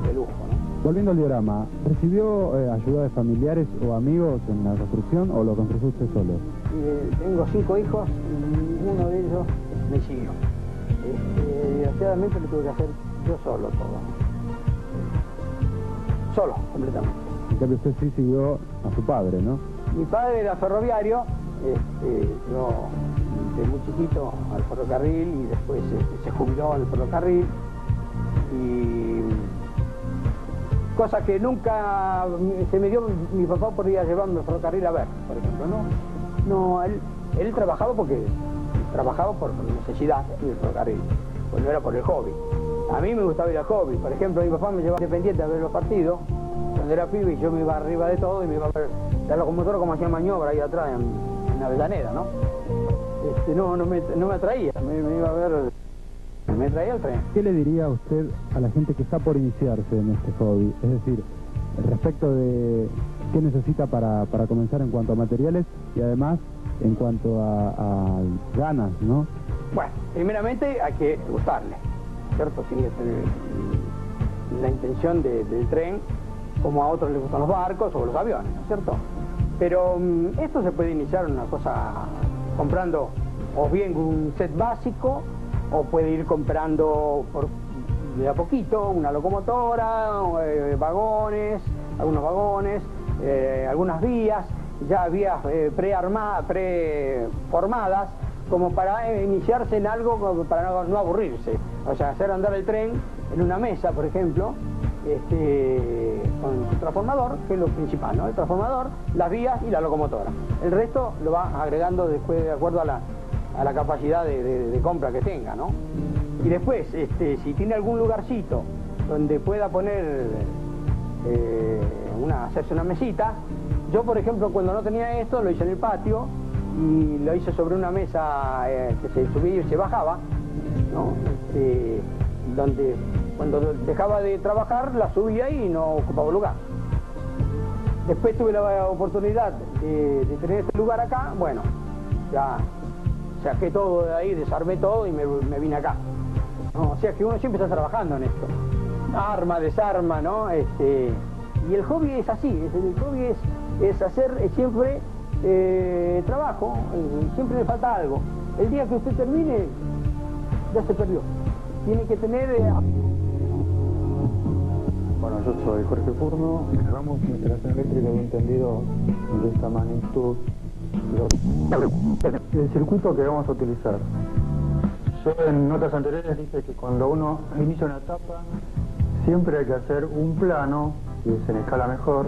de lujo, ¿no? Volviendo al diorama, ¿recibió ayuda de familiares o amigos en la construcción o lo construyó usted solo? Tengo 5 hijos y ninguno de ellos me siguió. Desgraciadamente lo tuve que hacer yo solo todo. Solo, completamente. En cambio usted sí siguió a su padre, ¿no? Mi padre era ferroviario, yo de muy chiquito al ferrocarril y después se jubiló al ferrocarril, y cosa que nunca se me dio. Mi papá podía llevarme al ferrocarril a ver, por ejemplo, no, él trabajaba porque trabajaba por necesidad del ferrocarril, pues no era por el hobby. A mí me gustaba ir al hobby. Por ejemplo, mi papá me llevaba independiente a ver los partidos cuando era pibe, y yo me iba arriba de todo y me iba a ver la locomotora como hacía maniobra ahí atrás en Avellaneda, ¿no? No me atraía, me iba a ver, me traía el tren. ¿Qué le diría usted a la gente que está por iniciarse en este hobby? Es decir, respecto de qué necesita para comenzar en cuanto a materiales y además en cuanto a ganas, ¿no? Bueno, primeramente hay que gustarle, ¿cierto? Tiene que tener la intención del tren, como a otros les gustan los barcos o los aviones, ¿no es cierto? Pero esto se puede iniciar una cosa comprando o bien un set básico, o puede ir comprando de a poquito una locomotora, vagones, algunos vagones, algunas vías, ya vías preformadas, como para iniciarse en algo, como para no aburrirse. O sea, hacer andar el tren en una mesa, por ejemplo, con un transformador, que es lo principal, ¿no? El transformador, las vías y la locomotora. El resto lo va agregando después de acuerdo a la capacidad de compra que tenga, ¿no? Y después, si tiene algún lugarcito donde pueda poner, hacerse una mesita. Yo, por ejemplo, cuando no tenía esto, lo hice en el patio y lo hice sobre una mesa que se subía y se bajaba, ¿no? Donde cuando dejaba de trabajar la subía y no ocupaba lugar. Después tuve la oportunidad de tener este lugar acá, bueno, ya saqué todo de ahí, desarmé todo y me vine acá, ¿no? O sea que uno siempre está trabajando en esto, arma, desarma, ¿no? Y el hobby es así, el hobby es hacer siempre trabajo, siempre le falta algo. El día que usted termine, ya se perdió. Tiene que tener... Bueno, yo soy Jorge Furno, cerramos una instalación eléctrica de un tendido de esta magnitud. El circuito que vamos a utilizar. Yo en notas anteriores dije que cuando uno inicia una etapa, siempre hay que hacer un plano, que es en escala mejor,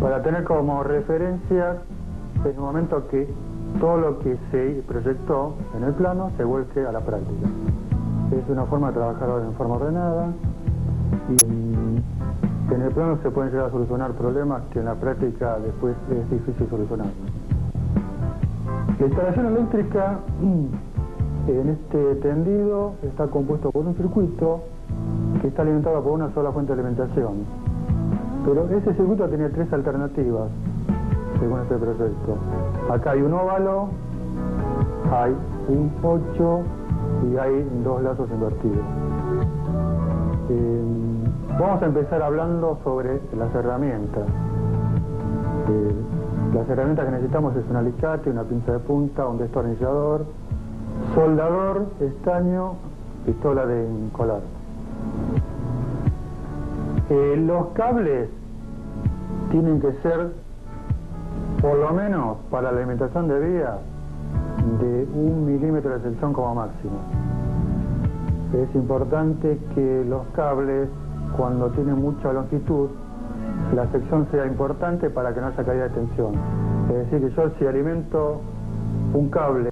para tener como referencia en el momento que todo lo que se proyectó en el plano se vuelque a la práctica. Es una forma de trabajar en forma ordenada y en el plano se pueden llegar a solucionar problemas que en la práctica después es difícil solucionar. La instalación eléctrica en este tendido está compuesto por un circuito que está alimentado por una sola fuente de alimentación. Pero ese circuito tiene tres alternativas según este proyecto. Acá hay un óvalo, hay un 8 y hay dos lazos invertidos. Vamos a empezar hablando sobre las herramientas. Las herramientas que necesitamos es un alicate, una pinza de punta, un destornillador, soldador, estaño, pistola de encolar. Los cables tienen que ser, por lo menos para la alimentación de vía, de 1 milímetro de sección como máximo. Es importante que los cables, cuando tienen mucha longitud, la sección sea importante para que no haya caída de tensión. Es decir, que yo si alimento un cable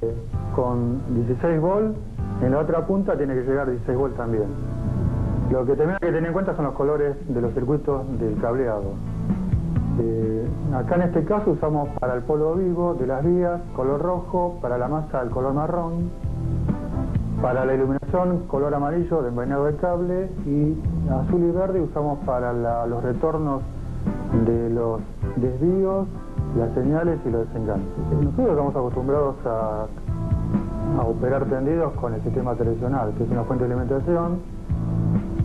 con 16 volts, en la otra punta tiene que llegar 16 volts también. Lo que tenemos que tener en cuenta son los colores de los circuitos del cableado. Acá en este caso usamos para el polvo vivo de las vías color rojo, para la masa el color marrón, para la iluminación color amarillo de envainado de cable, y azul y verde usamos para los retornos de los desvíos, las señales y los desenganches. Nosotros estamos acostumbrados a operar tendidos con el sistema tradicional, que es una fuente de alimentación,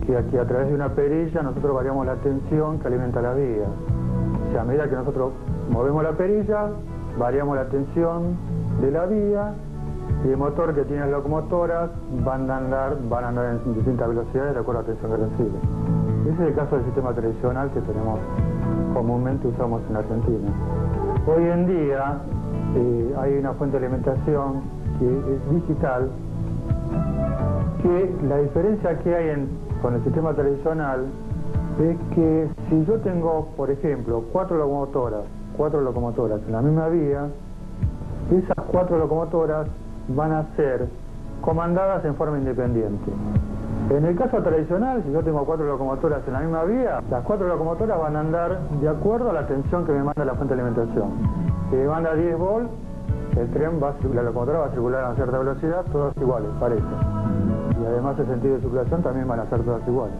que aquí a través de una perilla nosotros variamos la tensión que alimenta la vía. O sea, a medida que nosotros movemos la perilla, variamos la tensión de la vía, y el motor que tiene las locomotoras van a andar en distintas velocidades de acuerdo a la tensión que recibe. Ese es el caso del sistema tradicional que tenemos, comúnmente usamos en Argentina. Hoy en día hay una fuente de alimentación que es digital, que la diferencia que hay con el sistema tradicional es que si yo tengo, por ejemplo, cuatro locomotoras en la misma vía, esas 4 locomotoras van a ser comandadas en forma independiente. En el caso tradicional, si yo tengo 4 locomotoras en la misma vía, las 4 locomotoras van a andar de acuerdo a la tensión que me manda la fuente de alimentación. Si me manda 10 volts, el tren la locomotora va a circular a una cierta velocidad, todas iguales, parejos. Y además el sentido de circulación también van a ser todas iguales.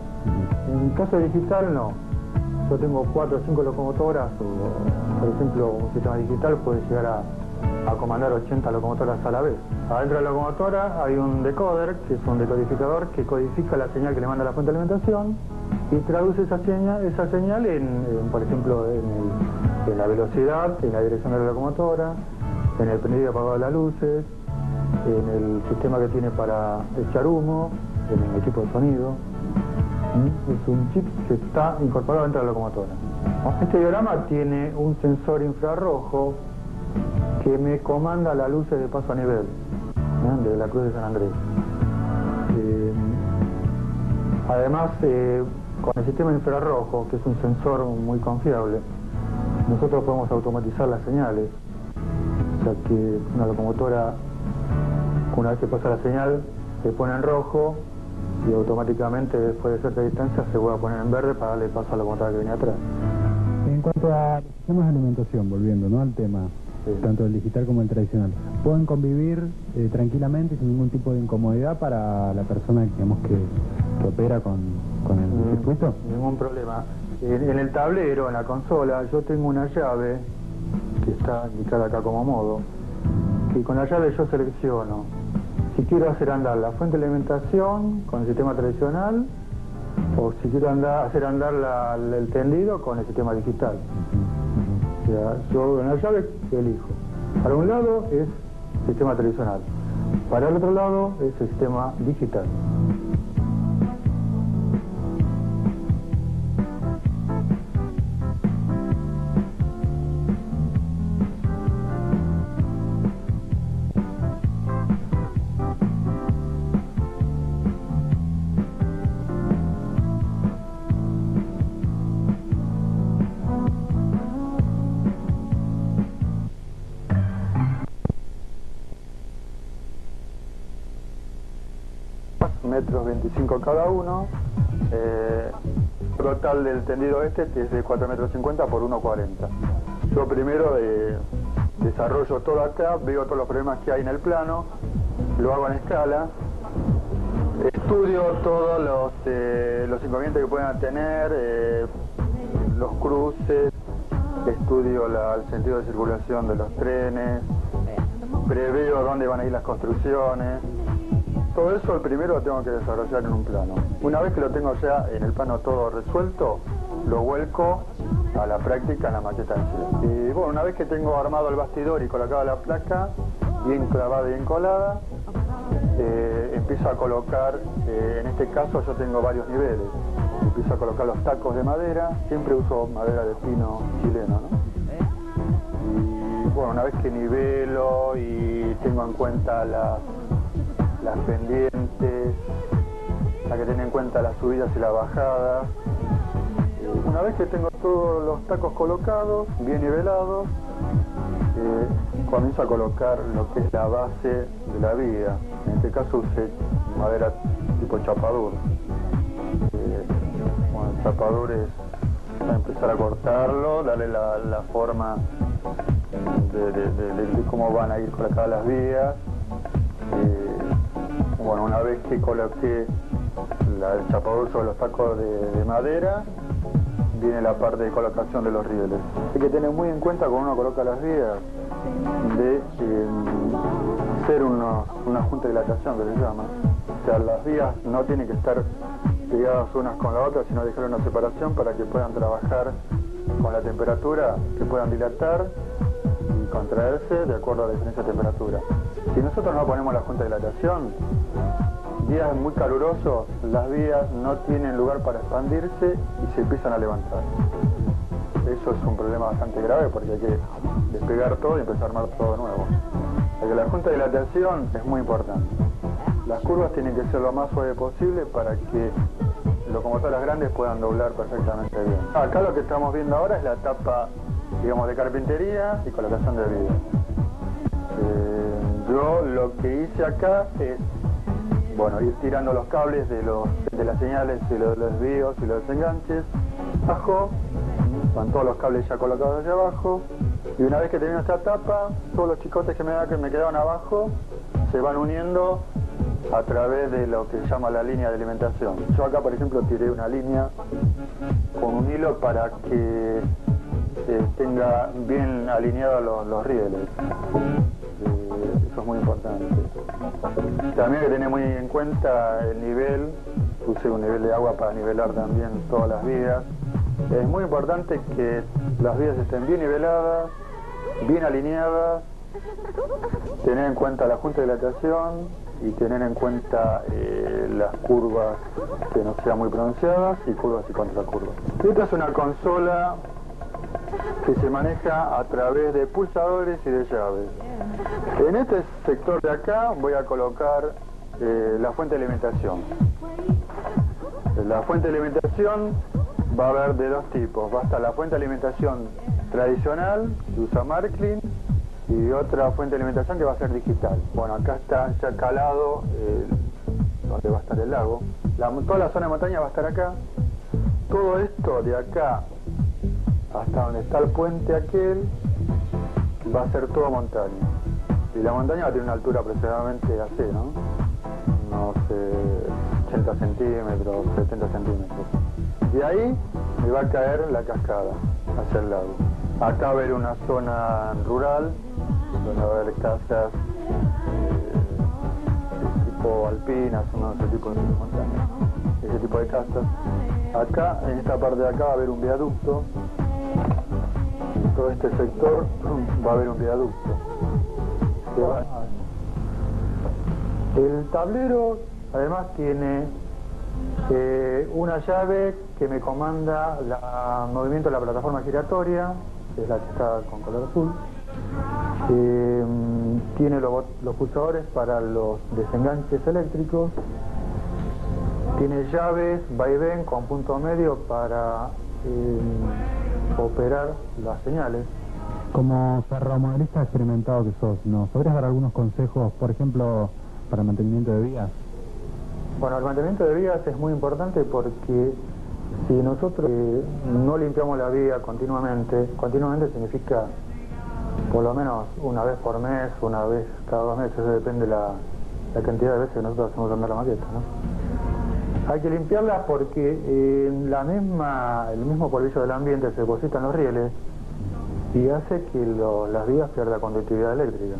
En el caso digital no. Yo tengo 4 o 5 locomotoras, o por ejemplo un sistema digital puede llegar a comandar 80 locomotoras a la vez. Adentro de la locomotora hay un decoder, que es un decodificador, que codifica la señal que le manda la fuente de alimentación y traduce esa señal por ejemplo, en la velocidad, en la dirección de la locomotora, en el prendido y apagado de las luces, en el sistema que tiene para echar humo, en el equipo de sonido. Es un chip que está incorporado dentro de la locomotora. Este diagrama tiene un sensor infrarrojo que me comanda las luces de paso a nivel de la Cruz de San Andrés. Además, con el sistema infrarrojo, que es un sensor muy confiable, nosotros podemos automatizar las señales. O sea que una locomotora, una vez que pasa la señal, se pone en rojo y automáticamente después de cierta distancia se vuelve a poner en verde para darle paso a la locomotora que viene atrás. En cuanto a los sistemas de alimentación, volviendo, ¿no?, al tema, tanto el digital como el tradicional, ¿pueden convivir tranquilamente sin ningún tipo de incomodidad para la persona, digamos, que opera con el circuito? Ningún problema. En el tablero, en la consola, yo tengo una llave que está indicada acá como modo, que con la llave yo selecciono si quiero hacer andar la fuente de alimentación con el sistema tradicional o si quiero hacer andar el tendido con el sistema digital. O sea, yo en la llave elijo. Para un lado es sistema tradicional, para el otro lado es el sistema digital. Metros 25 cada uno. Total del tendido este es de 4,50 metros por 1,40. Yo primero desarrollo todo acá, veo todos los problemas que hay en el plano, lo hago en escala, estudio todos los inconvenientes que puedan tener, los cruces, estudio el sentido de circulación de los trenes, preveo dónde van a ir las construcciones. Todo eso el primero lo tengo que desarrollar en un plano. Una vez que lo tengo ya en el plano todo resuelto, lo vuelco a la práctica en la maqueta en sí. Y bueno, una vez que tengo armado el bastidor y colocada la placa, bien clavada y bien colada, empiezo a colocar, en este caso yo tengo varios niveles. Empiezo a colocar los tacos de madera, siempre uso madera de pino chileno, ¿no? Y bueno, una vez que nivelo y tengo en cuenta las pendientes, hay que tener en cuenta las subidas y las bajadas. Una vez que tengo todos los tacos colocados, bien nivelados, comienzo a colocar lo que es la base de la vía. En este caso usé madera tipo chapadur. Bueno, el chapadur es empezar a cortarlo, darle la forma de cómo van a ir colocadas las vías. Bueno, una vez que coloqué el chapador sobre los tacos de madera, viene la parte de colocación de los rieles. Hay que tener muy en cuenta cuando uno coloca las vías de hacer una junta de dilatación, que se llama. O sea, las vías no tienen que estar pegadas unas con la otra, sino dejar una separación para que puedan trabajar con la temperatura, que puedan dilatar y contraerse de acuerdo a la diferencia de temperatura. Si nosotros no ponemos la junta de dilatación, días muy calurosos, las vías no tienen lugar para expandirse y se empiezan a levantar. Eso es un problema bastante grave porque hay que despegar todo y empezar a armar todo de nuevo. Porque la junta de dilatación es muy importante. Las curvas tienen que ser lo más suave posible para que locomotoras grandes puedan doblar perfectamente bien. Acá lo que estamos viendo ahora es la etapa, digamos, de carpintería y colocación de vías. Yo lo que hice acá es, bueno, ir tirando los cables de las señales y los desvíos y los desenganches, abajo, van todos los cables ya colocados hacia abajo, y una vez que termino esta etapa, todos los chicotes que me quedaban abajo se van uniendo a través de lo que se llama la línea de alimentación. Yo acá, por ejemplo, tiré una línea con un hilo para que tenga bien alineados los rieles. Eso es muy importante. También hay que tener muy en cuenta el nivel. Puse un nivel de agua para nivelar también todas las vías. Es muy importante que las vías estén bien niveladas, bien alineadas, tener en cuenta la junta de dilatación y tener en cuenta las curvas que no sean muy pronunciadas y curvas y contracurvas. Esta es una consola que se maneja a través de pulsadores y de llaves. En este sector de acá voy a colocar la fuente de alimentación. La fuente de alimentación va a haber de dos tipos. Va a estar la fuente de alimentación tradicional, que usa Marklin, y otra fuente de alimentación que va a ser digital. Bueno, acá está ya calado donde va a estar el lago. Toda la zona de montaña va a estar acá. Todo esto de acá hasta donde está el puente aquel va a ser todo montaña. Y la montaña va a tener una altura aproximadamente así, ¿no? Unos 80 centímetros, 70 centímetros. Y ahí me va a caer la cascada hacia el lago. Acá va a haber una zona rural, donde va a haber casas tipo alpinas, ese tipo de montañas, ese tipo de casas. Acá, en esta parte de acá, va a haber un viaducto. En todo este sector va a haber un viaducto. El tablero además tiene una llave que me comanda el movimiento de la plataforma giratoria, que es la que está con color azul. Tiene los pulsadores para los desenganches eléctricos. Tiene llaves vaivén con punto medio para operar las señales. Como ferromodelista experimentado que sos, ¿nos podrías dar algunos consejos, por ejemplo, para el mantenimiento de vías? Bueno, el mantenimiento de vías es muy importante porque si nosotros no limpiamos la vía continuamente significa por lo menos una vez por mes, una vez cada 2 meses, eso depende de la cantidad de veces que nosotros hacemos andar la maqueta, ¿no? Hay que limpiarlas porque el mismo polvillo del ambiente se deposita en los rieles y hace que las vías pierdan conductividad eléctrica.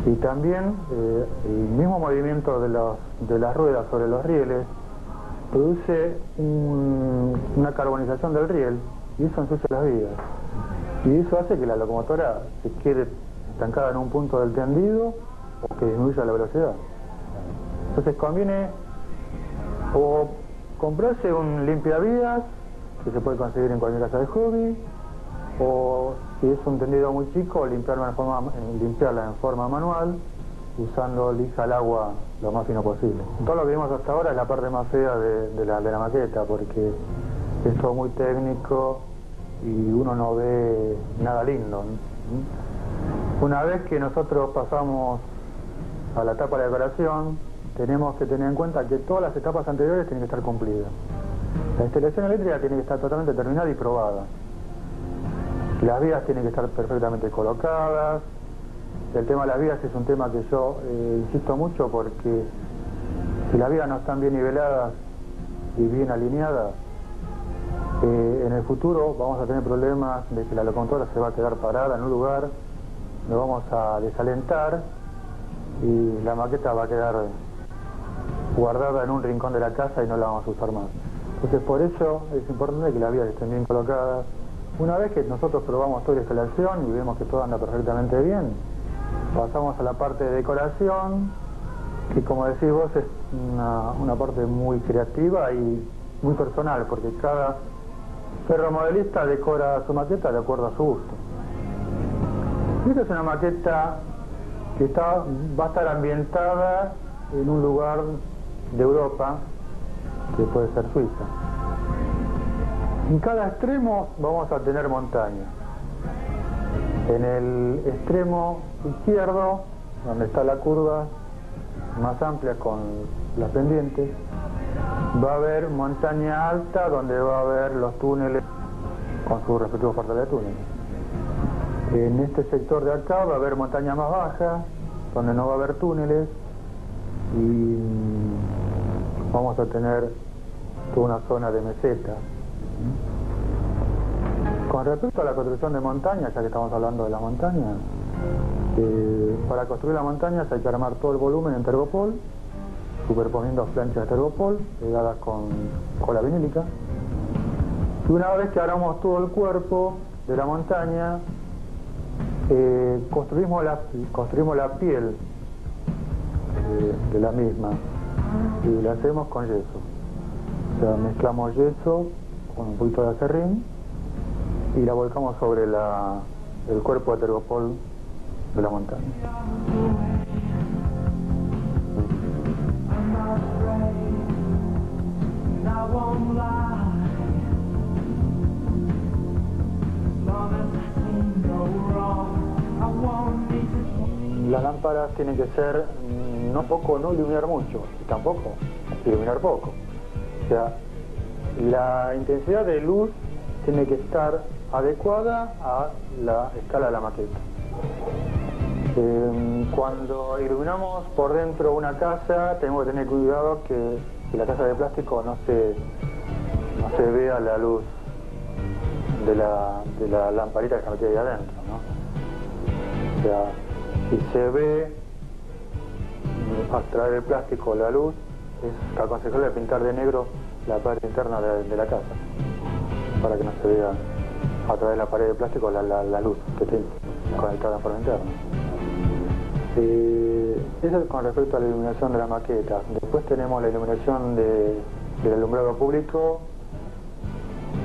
Y también el mismo movimiento de las ruedas sobre los rieles produce una carbonización del riel y eso ensucia las vías. Y eso hace que la locomotora se quede estancada en un punto del tendido o que disminuya la velocidad. Entonces conviene o comprarse un limpiavías, que se puede conseguir en cualquier casa de hobby, o si es un tendido muy chico, limpiarla en forma manual, usando lija al agua lo más fino posible. Todo lo que vimos hasta ahora es la parte más fea de la maqueta, porque es todo muy técnico y uno no ve nada lindo. Una vez que nosotros pasamos a la etapa de decoración, tenemos que tener en cuenta que todas las etapas anteriores tienen que estar cumplidas. La instalación eléctrica tiene que estar totalmente terminada y probada. Las vías tienen que estar perfectamente colocadas. El tema de las vías es un tema que yo insisto mucho porque si las vías no están bien niveladas y bien alineadas, en el futuro vamos a tener problemas de que la locomotora se va a quedar parada en un lugar, nos vamos a desalentar y la maqueta va a quedar guardada en un rincón de la casa y no la vamos a usar más. Entonces por eso es importante que las vías estén bien colocadas. Una vez que nosotros probamos toda la instalación y vemos que todo anda perfectamente bien, pasamos a la parte de decoración, que como decís vos es una parte muy creativa y muy personal, porque cada ferromodelista decora su maqueta de acuerdo a su gusto. Esta es una maqueta que va a estar ambientada en un lugar de Europa, que puede ser Suiza. En cada extremo vamos a tener montaña. En el extremo izquierdo donde está la curva más amplia con las pendientes, va a haber montaña alta donde va a haber los túneles con sus respectivos portales de túneles. En este sector de acá va a haber montaña más baja, donde no va a haber túneles, y vamos a tener toda una zona de meseta. Con respecto a la construcción de montañas, ya que estamos hablando de la montaña, para construir las montañas hay que armar todo el volumen en tergopol, superponiendo planchas de tergopol pegadas con cola vinílica. Y una vez que armamos todo el cuerpo de la montaña, construimos la piel de la misma y la hacemos con yeso. O sea, mezclamos yeso con un poquito de acerrín y la volcamos sobre el cuerpo de tergopol de la montaña. Las lámparas tienen que ser no iluminar mucho, y tampoco iluminar poco. O sea, la intensidad de luz tiene que estar adecuada a la escala de la maqueta. Cuando iluminamos por dentro una casa, tenemos que tener cuidado que la casa de plástico no se vea la luz de la lamparita que está metida ahí adentro, ¿no? O sea, si se ve a través del plástico la luz, es aconsejable pintar de negro la parte interna de la casa, para que no se vea a través de la pared de plástico la luz que tiene conectada por interno. Eso es con respecto a la iluminación de la maqueta. Después tenemos la iluminación del alumbrado público,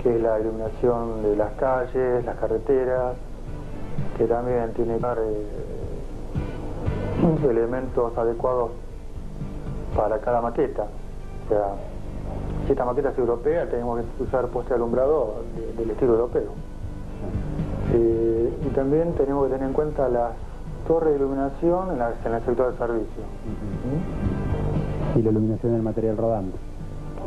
que es la iluminación de las calles, las carreteras, que también tiene que dar elementos adecuados para cada maqueta. O sea, si esta maqueta es europea, tenemos que usar postes de alumbrado del estilo europeo. Y también tenemos que tener en cuenta las torres de iluminación en el sector de servicio. Y la iluminación del material rodante.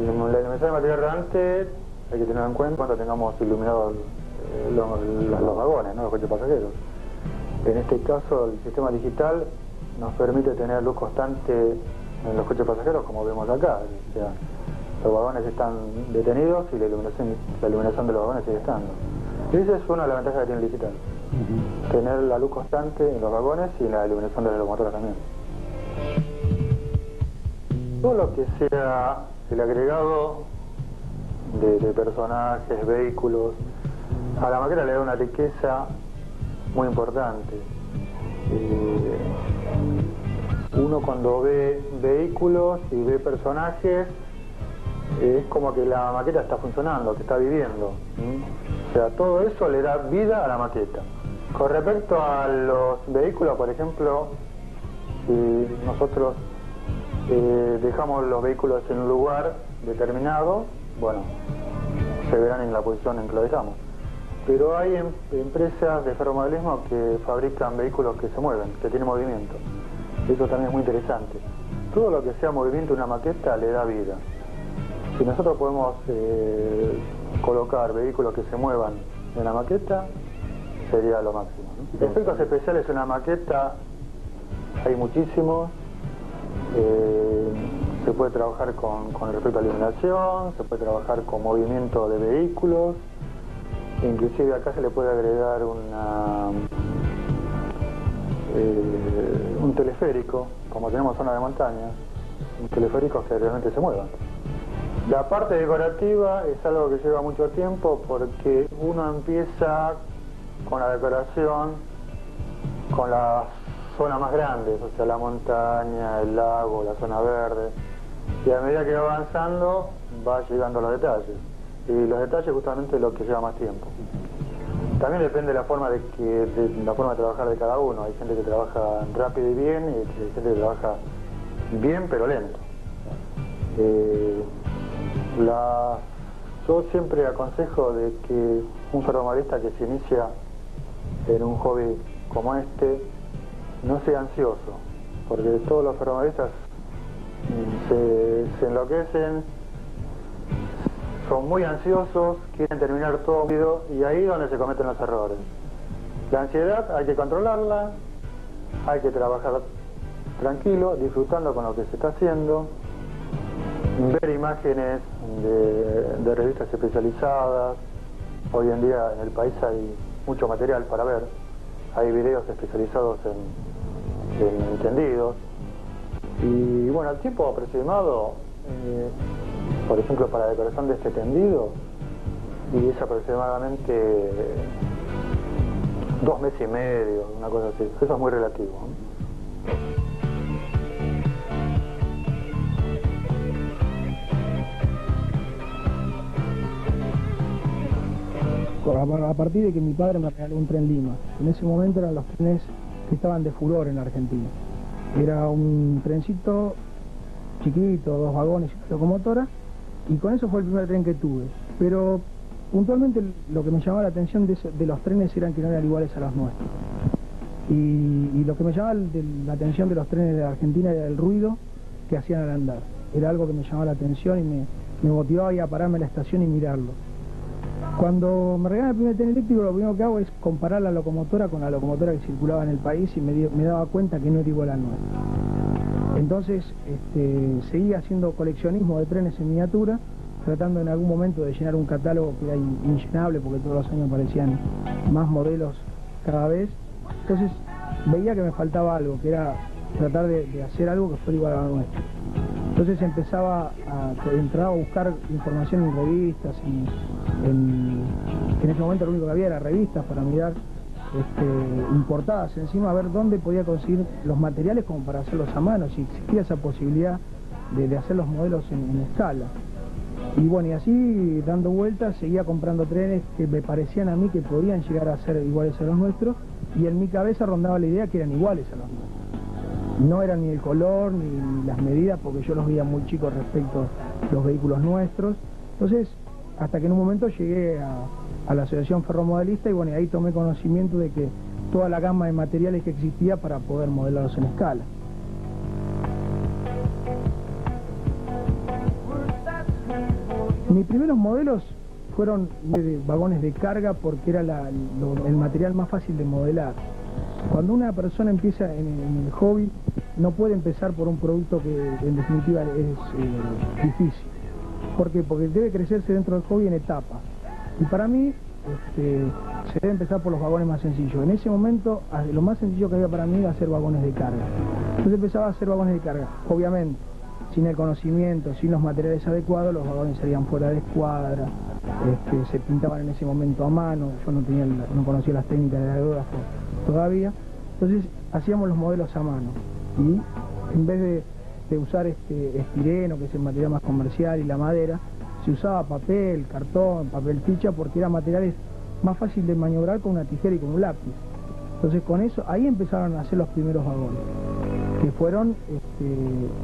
La iluminación del material rodante hay que tener en cuenta cuando tengamos iluminados los vagones, ¿no? Los coches pasajeros. En este caso, el sistema digital nos permite tener luz constante en los coches pasajeros, como vemos acá. O sea, los vagones están detenidos y la iluminación de los vagones sigue estando. Y esa es una de las ventajas que tiene el digital. Tener la luz constante en los vagones y la iluminación de los locomotores también. Todo lo que sea el agregado de personajes, vehículos, a la maqueta le da una riqueza muy importante. Uno cuando ve vehículos y ve personajes, es como que la maqueta está funcionando, que está viviendo. O sea, todo eso le da vida a la maqueta. Con respecto a los vehículos, por ejemplo, si nosotros dejamos los vehículos en un lugar determinado, bueno, se verán en la posición en que lo dejamos. Pero hay empresas de ferromodelismo que fabrican vehículos que se mueven, que tienen movimiento. Eso también es muy interesante. Todo lo que sea movimiento en una maqueta le da vida. Si nosotros podemos colocar vehículos que se muevan en la maqueta, sería lo máximo, ¿no? Efectos especiales en la maqueta hay muchísimos. Se puede trabajar con respecto a la iluminación, se puede trabajar con movimiento de vehículos, inclusive acá se le puede agregar un teleférico, como tenemos zona de montaña, un teleférico que realmente se mueva. La parte decorativa es algo que lleva mucho tiempo porque uno empieza con la decoración con las zonas más grandes, o sea, la montaña, el lago, la zona verde, y a medida que va avanzando va llegando a los detalles, y los detalles justamente es lo que lleva más tiempo. También depende de la forma de trabajar de cada uno. Hay gente que trabaja rápido y bien, y hay gente que trabaja bien pero lento. Yo siempre aconsejo de que un ferromalista que se inicia en un hobby como este no sea ansioso, porque todos los ferromodelistas se enloquecen, son muy ansiosos, quieren terminar todo rápido y ahí es donde se cometen los errores. La ansiedad hay que controlarla, hay que trabajar tranquilo, disfrutando con lo que se está haciendo, ver imágenes de revistas especializadas. Hoy en día en el país hay mucho material para ver, hay videos especializados en tendidos. Y bueno, el tiempo aproximado, por ejemplo, para la decoración de este tendido, y es aproximadamente 2 meses y medio, una cosa así. Eso es muy relativo, ¿no? A partir de que mi padre me regaló un tren Lima. En ese momento eran los trenes que estaban de furor en la Argentina. Era un trencito chiquito, 2 vagones y una locomotora, y con eso fue el primer tren que tuve. Pero puntualmente lo que me llamaba la atención de los trenes eran que no eran iguales a los nuestros. Y lo que me llamaba la atención de los trenes de Argentina era el ruido que hacían al andar. Era algo que me llamaba la atención y me motivaba a ir a pararme en la estación y mirarlo. Cuando me regalan el primer tren eléctrico, lo primero que hago es comparar la locomotora con la locomotora que circulaba en el país y me daba cuenta que no era igual a nuestra. Entonces seguí haciendo coleccionismo de trenes en miniatura, tratando en algún momento de llenar un catálogo que era inllenable porque todos los años aparecían más modelos cada vez. Entonces veía que me faltaba algo, que era tratar de hacer algo que fuera igual a nuestro. Entonces entraba a buscar información en revistas, en ese momento lo único que había era revistas para mirar importadas encima, a ver dónde podía conseguir los materiales como para hacerlos a mano, si existía esa posibilidad de hacer los modelos en escala. Y bueno, y así dando vueltas seguía comprando trenes que me parecían a mí que podían llegar a ser iguales a los nuestros, y en mi cabeza rondaba la idea que eran iguales a los nuestros. No eran ni el color ni las medidas, porque yo los veía muy chicos respecto a los vehículos nuestros. Entonces, hasta que en un momento llegué a la Asociación Ferromodelista y bueno, y ahí tomé conocimiento de que toda la gama de materiales que existía para poder modelarlos en escala. Mis primeros modelos fueron de vagones de carga porque era el material más fácil de modelar. Cuando una persona empieza en el hobby, no puede empezar por un producto que en definitiva es difícil. ¿Por qué? Porque debe crecerse dentro del hobby en etapas. Y para mí se debe empezar por los vagones más sencillos. En ese momento, lo más sencillo que había para mí era hacer vagones de carga. Entonces empezaba a hacer vagones de carga. Obviamente, sin el conocimiento, sin los materiales adecuados, los vagones salían fuera de escuadra, se pintaban en ese momento a mano. Yo no conocía las técnicas de aerógrafo todavía. Entonces hacíamos los modelos a mano. Y en vez de usar estireno, que es el material más comercial, y la madera, se usaba papel, cartón, papel ficha, porque eran materiales más fáciles de maniobrar con una tijera y con un lápiz. Entonces con eso, ahí empezaron a hacer los primeros vagones, que fueron,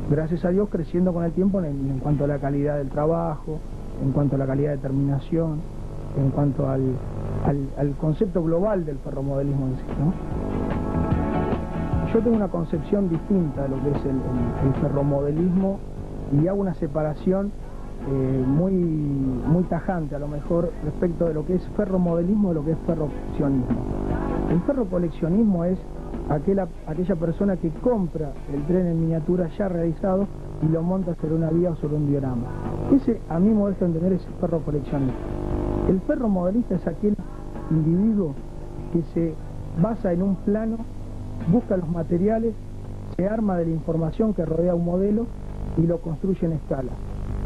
gracias a Dios, creciendo con el tiempo en cuanto a la calidad del trabajo, en cuanto a la calidad de terminación, en cuanto al concepto global del ferromodelismo en sí, ¿no? Yo tengo una concepción distinta de lo que es el ferromodelismo y hago una separación muy tajante a lo mejor respecto de lo que es ferromodelismo y lo que es ferrocoleccionismo. El ferrocoleccionismo es aquella persona que compra el tren en miniatura ya realizado y lo monta sobre una vía o sobre un diorama. Ese, a mi modesto entender, es el ferrocoleccionista. El ferromodelista es aquel individuo que se basa en un plano, busca los materiales, se arma de la información que rodea un modelo y lo construye en escala.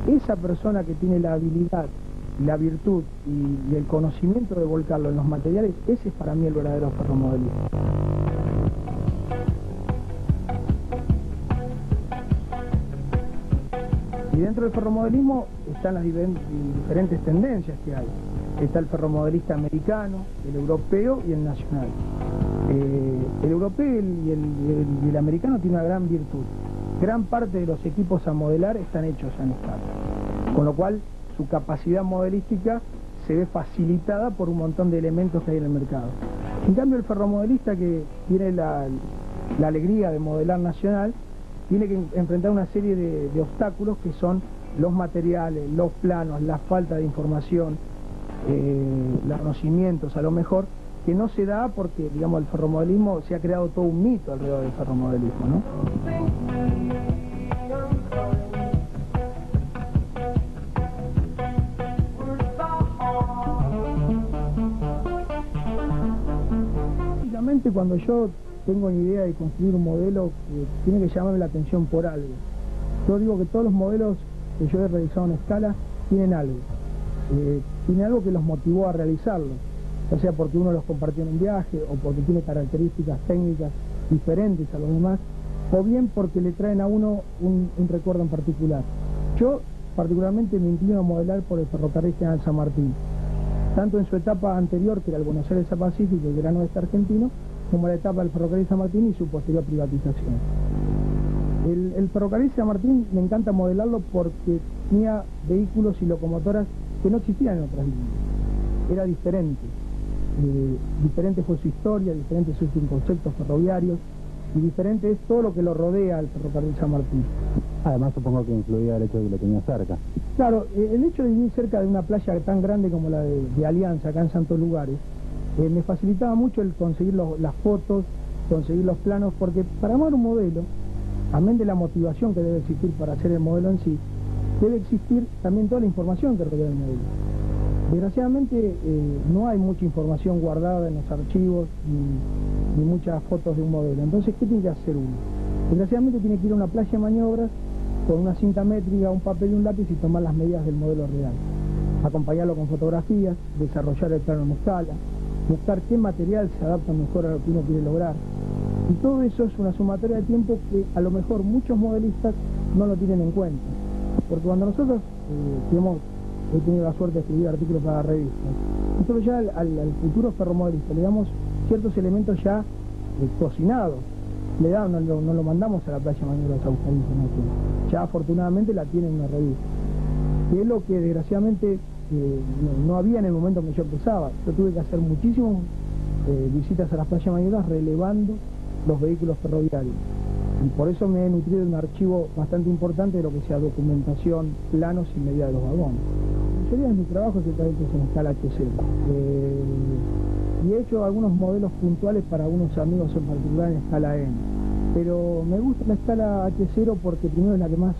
Esa persona que tiene la habilidad, la virtud y el conocimiento de volcarlo en los materiales, ese es para mí el verdadero ferromodelismo. Y dentro del ferromodelismo están las diferentes tendencias que hay. Está el ferromodelista americano, el europeo y el nacional. El europeo y el americano tienen una gran virtud. Gran parte de los equipos a modelar están hechos en escala, con lo cual su capacidad modelística se ve facilitada por un montón de elementos que hay en el mercado. En cambio, el ferromodelista, que tiene la la alegría de modelar nacional, tiene que enfrentar una serie de obstáculos que son los materiales, los planos, la falta de información, los conocimientos a lo mejor, que no se da porque, digamos, el ferromodelismo, se ha creado todo un mito alrededor del ferromodelismo, ¿no? Cuando yo tengo una idea de construir un modelo que tiene que llamarme la atención por algo. Yo digo que todos los modelos que yo he realizado en escala tienen algo. Tiene algo que los motivó a realizarlo, ya sea porque uno los compartió en un viaje o porque tiene características técnicas diferentes a los demás, o bien porque le traen a uno un recuerdo en particular. Yo particularmente me inclino a modelar por el Ferrocarril General San Martín, tanto en su etapa anterior, que era el Buenos Aires a Pacífico, el Gran Oeste argentino, como la etapa del Ferrocarril San Martín y su posterior privatización. El Ferrocarril San Martín me encanta modelarlo porque tenía vehículos y locomotoras que no existían en otras líneas. Era diferente. Diferente fue su historia, diferentes sus conceptos ferroviarios, y diferente es todo lo que lo rodea al Ferrocarril San Martín. Además supongo que influía el hecho de que lo tenía cerca. Claro, el hecho de vivir cerca de una playa tan grande como la de Alianza, acá en Santos Lugares, me facilitaba mucho el conseguir las fotos, conseguir los planos, porque para armar un modelo, amén de la motivación que debe existir para hacer el modelo en sí, debe existir también toda la información que rodea el modelo. Desgraciadamente no hay mucha información guardada en los archivos ni muchas fotos de un modelo. Entonces, ¿qué tiene que hacer uno? Desgraciadamente tiene que ir a una playa de maniobras con una cinta métrica, un papel y un lápiz y tomar las medidas del modelo real. Acompañarlo con fotografías, desarrollar el plano en escala, buscar qué material se adapta mejor a lo que uno quiere lograr. Y todo eso es una sumatoria de tiempo que a lo mejor muchos modelistas no lo tienen en cuenta. Porque cuando nosotros he tenido la suerte de escribir artículos para revistas, nosotros ya al futuro ferromodelista le damos ciertos elementos ya cocinados. No lo mandamos a la playa Maniobras a buscar información. Ya afortunadamente la tiene en una revista. Que es lo que desgraciadamente no había en el momento en que yo empezaba. Yo tuve que hacer muchísimas visitas a las playas Maniobras relevando los vehículos ferroviarios. Y por eso me he nutrido de un archivo bastante importante de lo que sea documentación, planos y medida de los vagones. La mayoría de mi trabajo es en escala H0. Y he hecho algunos modelos puntuales para algunos amigos en particular en escala N. Pero me gusta la escala H0 porque primero es la que más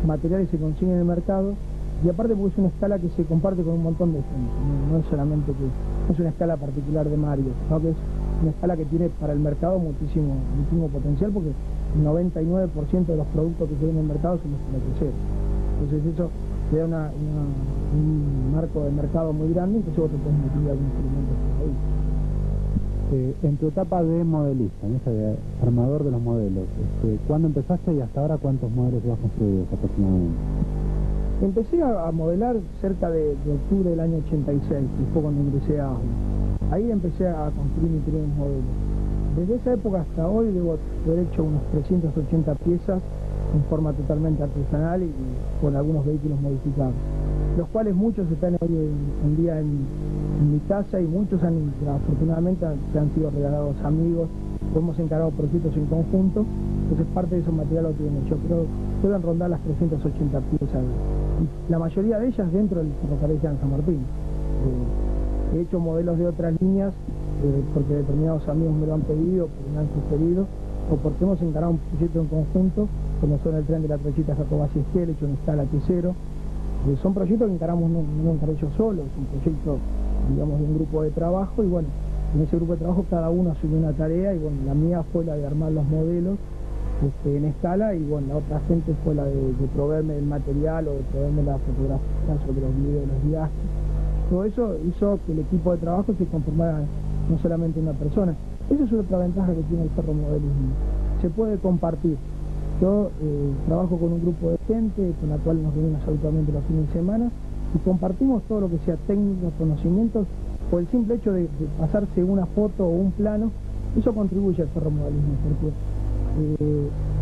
materiales se consiguen en el mercado y aparte porque es una escala que se comparte con un montón de gente. No es solamente que no es una escala particular de Mario, sino que es una escala que tiene para el mercado muchísimo potencial porque el 99% de los productos que se ven en el mercado son los H0. Entonces eso te da un marco de mercado muy grande y que luego te puedes meter algunos elementos por ahí. En tu etapa de modelista, en esa de armador de los modelos, ¿cuándo empezaste y hasta ahora cuántos modelos has construido aproximadamente? Empecé a modelar cerca de octubre del año 86, que fue cuando ingresé a ASME. Ahí empecé a construir mis primeros modelos. Desde esa época hasta hoy debo haber hecho unos 380 piezas en forma totalmente artesanal y con algunos vehículos modificados, los cuales muchos están hoy en día en mi casa y muchos afortunadamente se han sido regalados amigos, hemos encargado proyectos en conjunto, entonces parte de esos materiales lo tienen. Yo creo que deben rondar las 380 piezas, y la mayoría de ellas dentro del Ferrocarril General San Martín. He hecho modelos de otras líneas porque determinados amigos me lo han pedido, porque me han sugerido, o porque hemos encargado un proyecto en conjunto, como son el tren de la Trochita Jacobacci Esquel, hecho en escala T0. Son proyectos que encaramos, no encaré yo solo, es un proyecto, digamos, de un grupo de trabajo, y bueno, en ese grupo de trabajo cada uno asumió una tarea, y bueno, la mía fue la de armar los modelos en escala, y bueno, la otra gente fue la de proveerme el material o de proveerme la fotografía sobre los videos de los viajes. Todo eso hizo que el equipo de trabajo se conformara no solamente una persona. Esa es otra ventaja que tiene el ferromodelismo. Se puede compartir. Yo trabajo con un grupo de gente con la cual nos reunimos habitualmente los fines de semana y compartimos todo lo que sea técnicos, conocimientos, por el simple hecho de pasarse una foto o un plano. Eso contribuye al ferromodelismo, porque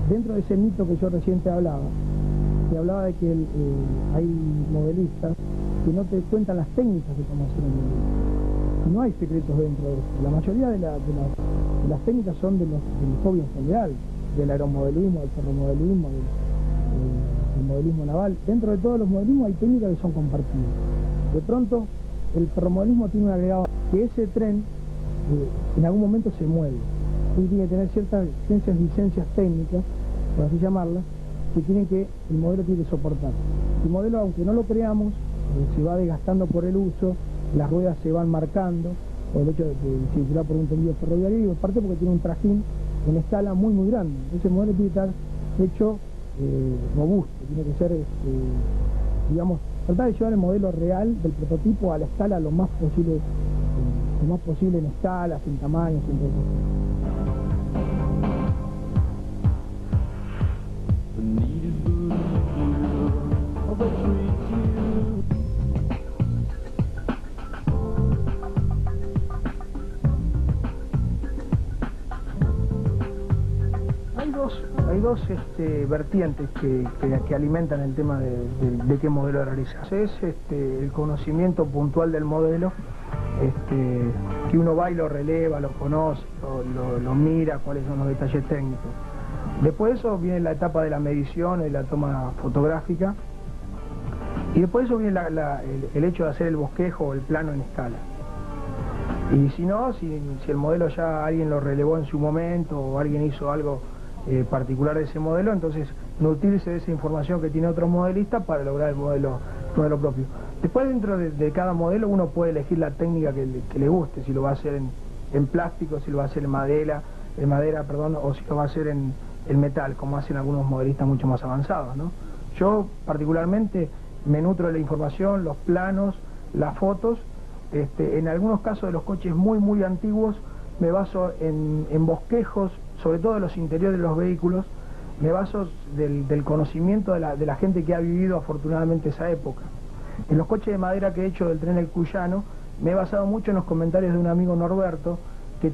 dentro de ese mito que yo recién te hablaba de que hay modelistas que no te cuentan las técnicas de cómo hacer un modelo. No hay secretos dentro de eso. La mayoría de Las técnicas son del hobby en general, del aeromodelismo, del ferromodelismo, del modelismo naval. Dentro de todos los modelismos hay técnicas que son compartidas. De pronto, el ferromodelismo tiene un agregado que ese tren en algún momento se mueve. Y tiene que tener ciertas licencias técnicas, por así llamarlas, que el modelo tiene que soportar. El modelo, aunque no lo creamos, se va desgastando por el uso, las ruedas se van marcando, por el hecho de circular por un tendido ferroviario, y aparte porque tiene un trajín en escala muy grande. Entonces el modelo tiene que estar hecho robusto, tiene que ser, digamos, tratar de llevar el modelo real del prototipo a la escala lo más posible en escalas, en tamaños, en todo. Hay dos vertientes que alimentan el tema de qué modelo realizar. Es el conocimiento puntual del modelo, que uno va y lo releva, lo conoce, lo mira, cuáles son los detalles técnicos. Después de eso viene la etapa de la medición y la toma fotográfica, y después de eso viene el hecho de hacer el bosquejo o el plano en escala. Y si no, si el modelo ya alguien lo relevó en su momento o alguien hizo algo particular de ese modelo, entonces nutrirse de esa información que tiene otro modelista para lograr el modelo propio. Después, dentro de cada modelo, uno puede elegir la técnica que le guste, si lo va a hacer en plástico, si lo va a hacer en madera, o si lo va a hacer en metal, como hacen algunos modelistas mucho más avanzados, ¿no? Yo particularmente me nutro de la información, los planos, las fotos. En algunos casos de los coches muy antiguos me baso en bosquejos, sobre todo de los interiores de los vehículos, me baso del conocimiento de la gente que ha vivido afortunadamente esa época. En los coches de madera que he hecho del tren El Cuyano, me he basado mucho en los comentarios de un amigo Norberto, que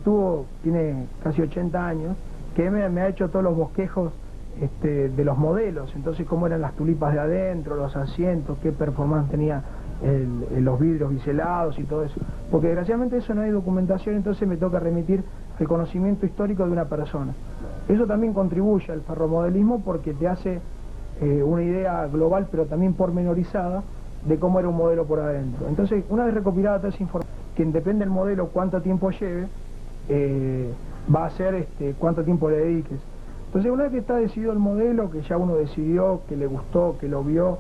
tiene casi 80 años, que me ha hecho todos los bosquejos de los modelos, entonces cómo eran las tulipas de adentro, los asientos, qué performance tenía los vidrios biselados y todo eso. Porque desgraciadamente eso no hay documentación, entonces me toca remitir al conocimiento histórico de una persona. Eso también contribuye al ferromodelismo porque te hace una idea global, pero también pormenorizada, de cómo era un modelo por adentro. Entonces, una vez recopilada toda esa información, que depende del modelo cuánto tiempo lleve, va a ser cuánto tiempo le dediques. Entonces, una vez que está decidido el modelo, que ya uno decidió, que le gustó, que lo vio,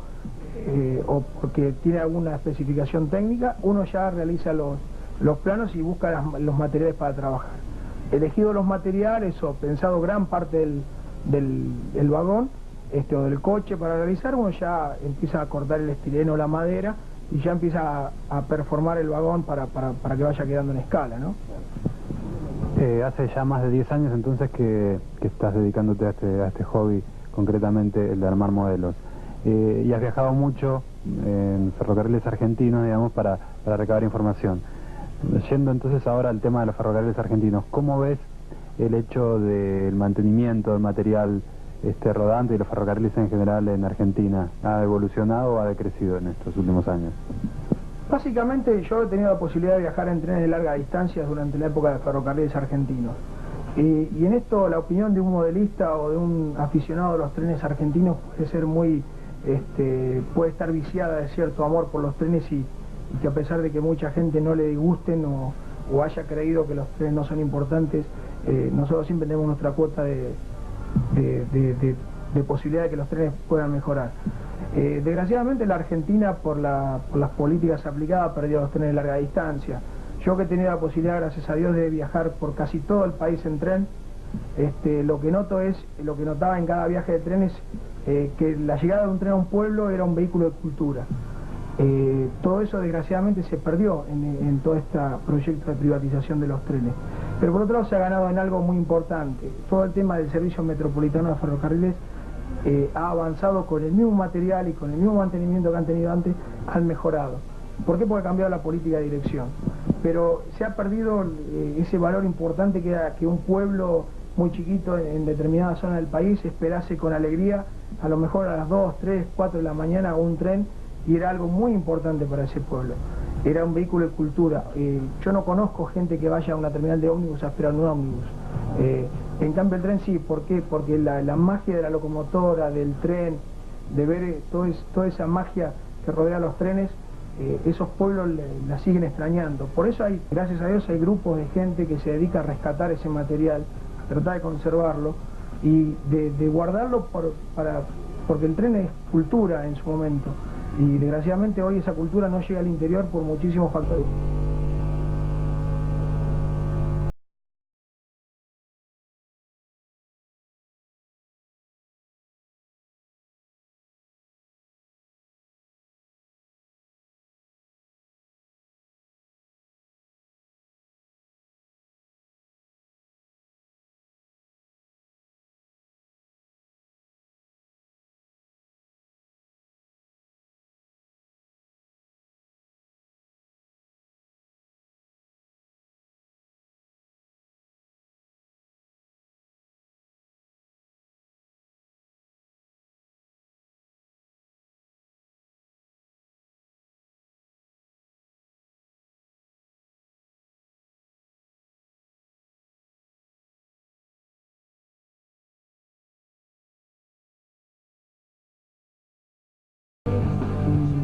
o porque tiene alguna especificación técnica, uno ya realiza los planos y busca los materiales para trabajar. Elegido los materiales o pensado gran parte del vagón o del coche para realizar, uno ya empieza a cortar el estileno o la madera y ya empieza a performar el vagón para que vaya quedando en escala, ¿no? Hace ya más de 10 años entonces que estás dedicándote a este hobby, concretamente el de armar modelos. Y has viajado mucho en ferrocarriles argentinos, digamos, para recabar información. Yendo entonces ahora al tema de los ferrocarriles argentinos, ¿cómo ves el hecho del mantenimiento del material rodante y los ferrocarriles en general en Argentina? ¿Ha evolucionado o ha decrecido en estos últimos años? Básicamente yo he tenido la posibilidad de viajar en trenes de larga distancia durante la época de ferrocarriles argentinos. Y en esto la opinión de un modelista o de un aficionado de los trenes argentinos puede ser puede estar viciada de cierto amor por los trenes y que a pesar de que mucha gente no le disgusten o haya creído que los trenes no son importantes, nosotros siempre tenemos nuestra cuota de posibilidad de que los trenes puedan mejorar. Desgraciadamente la Argentina por las políticas aplicadas perdió los trenes de larga distancia. Yo que he tenido la posibilidad, gracias a Dios, de viajar por casi todo el país en tren, lo que notaba en cada viaje de trenes, que la llegada de un tren a un pueblo era un vehículo de cultura. Todo eso desgraciadamente se perdió en todo este proyecto de privatización de los trenes. Pero por otro lado se ha ganado en algo muy importante. Todo el tema del servicio metropolitano de ferrocarriles ha avanzado con el mismo material y con el mismo mantenimiento que han tenido antes, han mejorado. ¿Por qué? Porque ha cambiado la política de dirección. Pero se ha perdido ese valor importante que era que un pueblo muy chiquito en determinada zona del país esperase con alegría, a lo mejor a las 2, 3, 4 de la mañana un tren, y era algo muy importante para ese pueblo. era un vehículo de cultura. Yo no conozco gente que vaya a una terminal de ómnibus a esperar un ómnibus. En cambio el tren sí, ¿por qué? Porque la magia de la locomotora, del tren, de ver toda esa magia que rodea los trenes, esos pueblos la siguen extrañando. Por eso gracias a Dios, hay grupos de gente que se dedica a rescatar ese material, a tratar de conservarlo y de guardarlo porque el tren es cultura en su momento. Y desgraciadamente hoy esa cultura no llega al interior por muchísimos factores.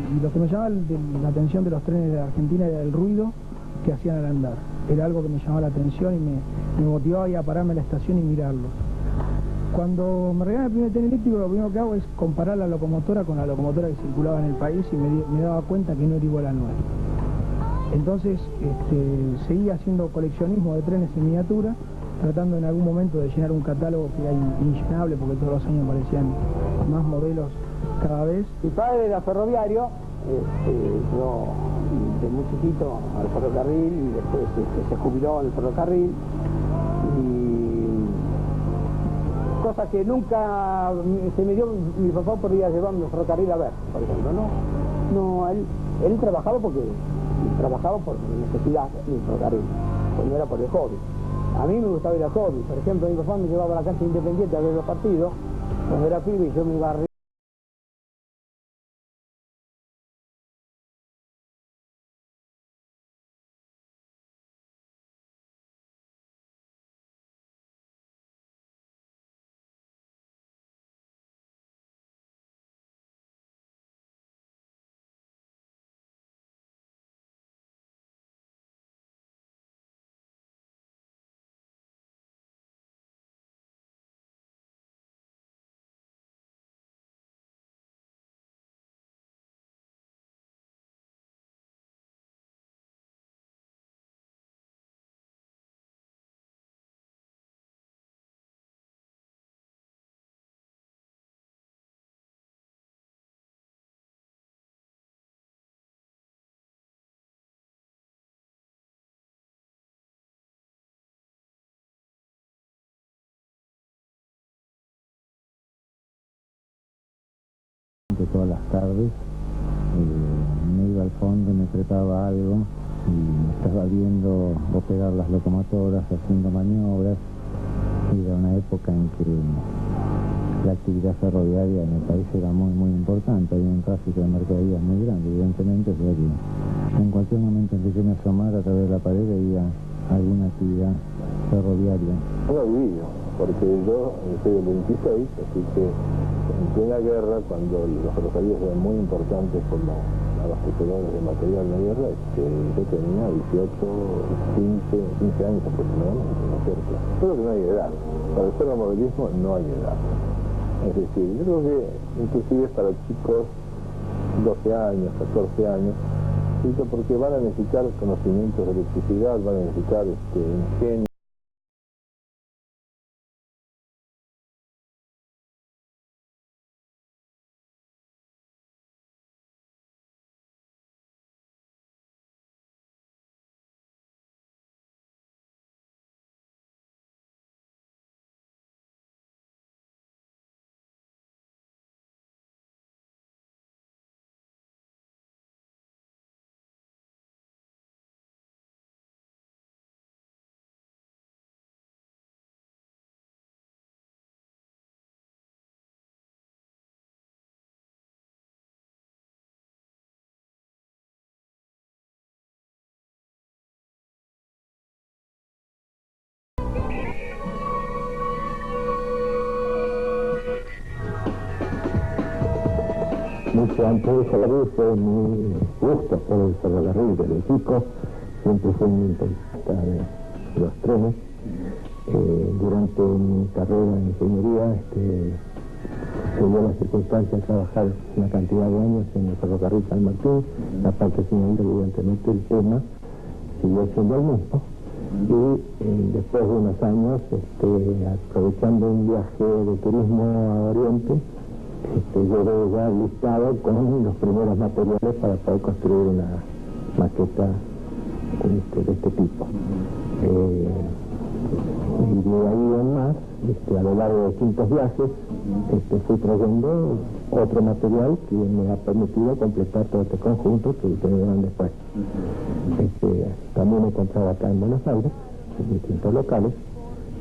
Y lo que me llamaba la atención de los trenes de Argentina era el ruido que hacían al andar. Era algo que me llamaba la atención y me motivaba a ir a pararme a la estación y mirarlos. Cuando me regalan el primer tren eléctrico, lo primero que hago es comparar la locomotora con la locomotora que circulaba en el país y me daba cuenta que no era igual a nuestra. Entonces seguí haciendo coleccionismo de trenes en miniatura, tratando en algún momento de llenar un catálogo que era inllenable porque todos los años aparecían más modelos cada vez. Mi padre era ferroviario, yo de muy chiquito al ferrocarril y después se jubiló en el ferrocarril y cosa que nunca se me dio, mi papá podía llevarme al ferrocarril a ver, por ejemplo, no, él trabajaba por necesidad en el ferrocarril, pues no era por el hobby. A mí me gustaba ir al hobby, por ejemplo, mi papá me llevaba a la cancha Independiente a ver los partidos, cuando era pibe y yo me iba a todas las tardes, me iba al fondo, me trepaba algo y estaba viendo operar las locomotoras, haciendo maniobras. Era una época en que la actividad ferroviaria en el país era muy importante, había un tráfico de mercaderías muy grande, evidentemente, o sea que en cualquier momento en que yo me asomara a través de la pared veía alguna actividad ferroviaria. No viví, porque yo soy del 26, así que en plena guerra, cuando los ferrocarriles eran muy importantes como abastecedores de material de guerra, yo tenía 18, 15 años aproximadamente, ¿no es cierto? Creo que no hay edad. Para el ferromovilismo no hay edad. Es decir, yo creo que inclusive para chicos 12 años, 14 años, porque van a necesitar conocimientos de electricidad, van a necesitar ingenio. mucho antes de salir fue mi gusto por el ferrocarril desde chico, siempre fui muy entusiasta de los trenes. Durante mi carrera de ingeniería se dio la circunstancia de trabajar una cantidad de años en el ferrocarril San Martín, la parte final, evidentemente el tema siguió siendo el mismo. Y después de unos años, aprovechando un viaje de turismo a Oriente, llegué ya listado con los primeros materiales para poder construir una maqueta de este tipo. Y de ahí en más, a lo largo de distintos viajes, fui trayendo otro material que me ha permitido completar todo este conjunto que ustedes verán después. También he encontrado acá en Buenos Aires, en distintos locales,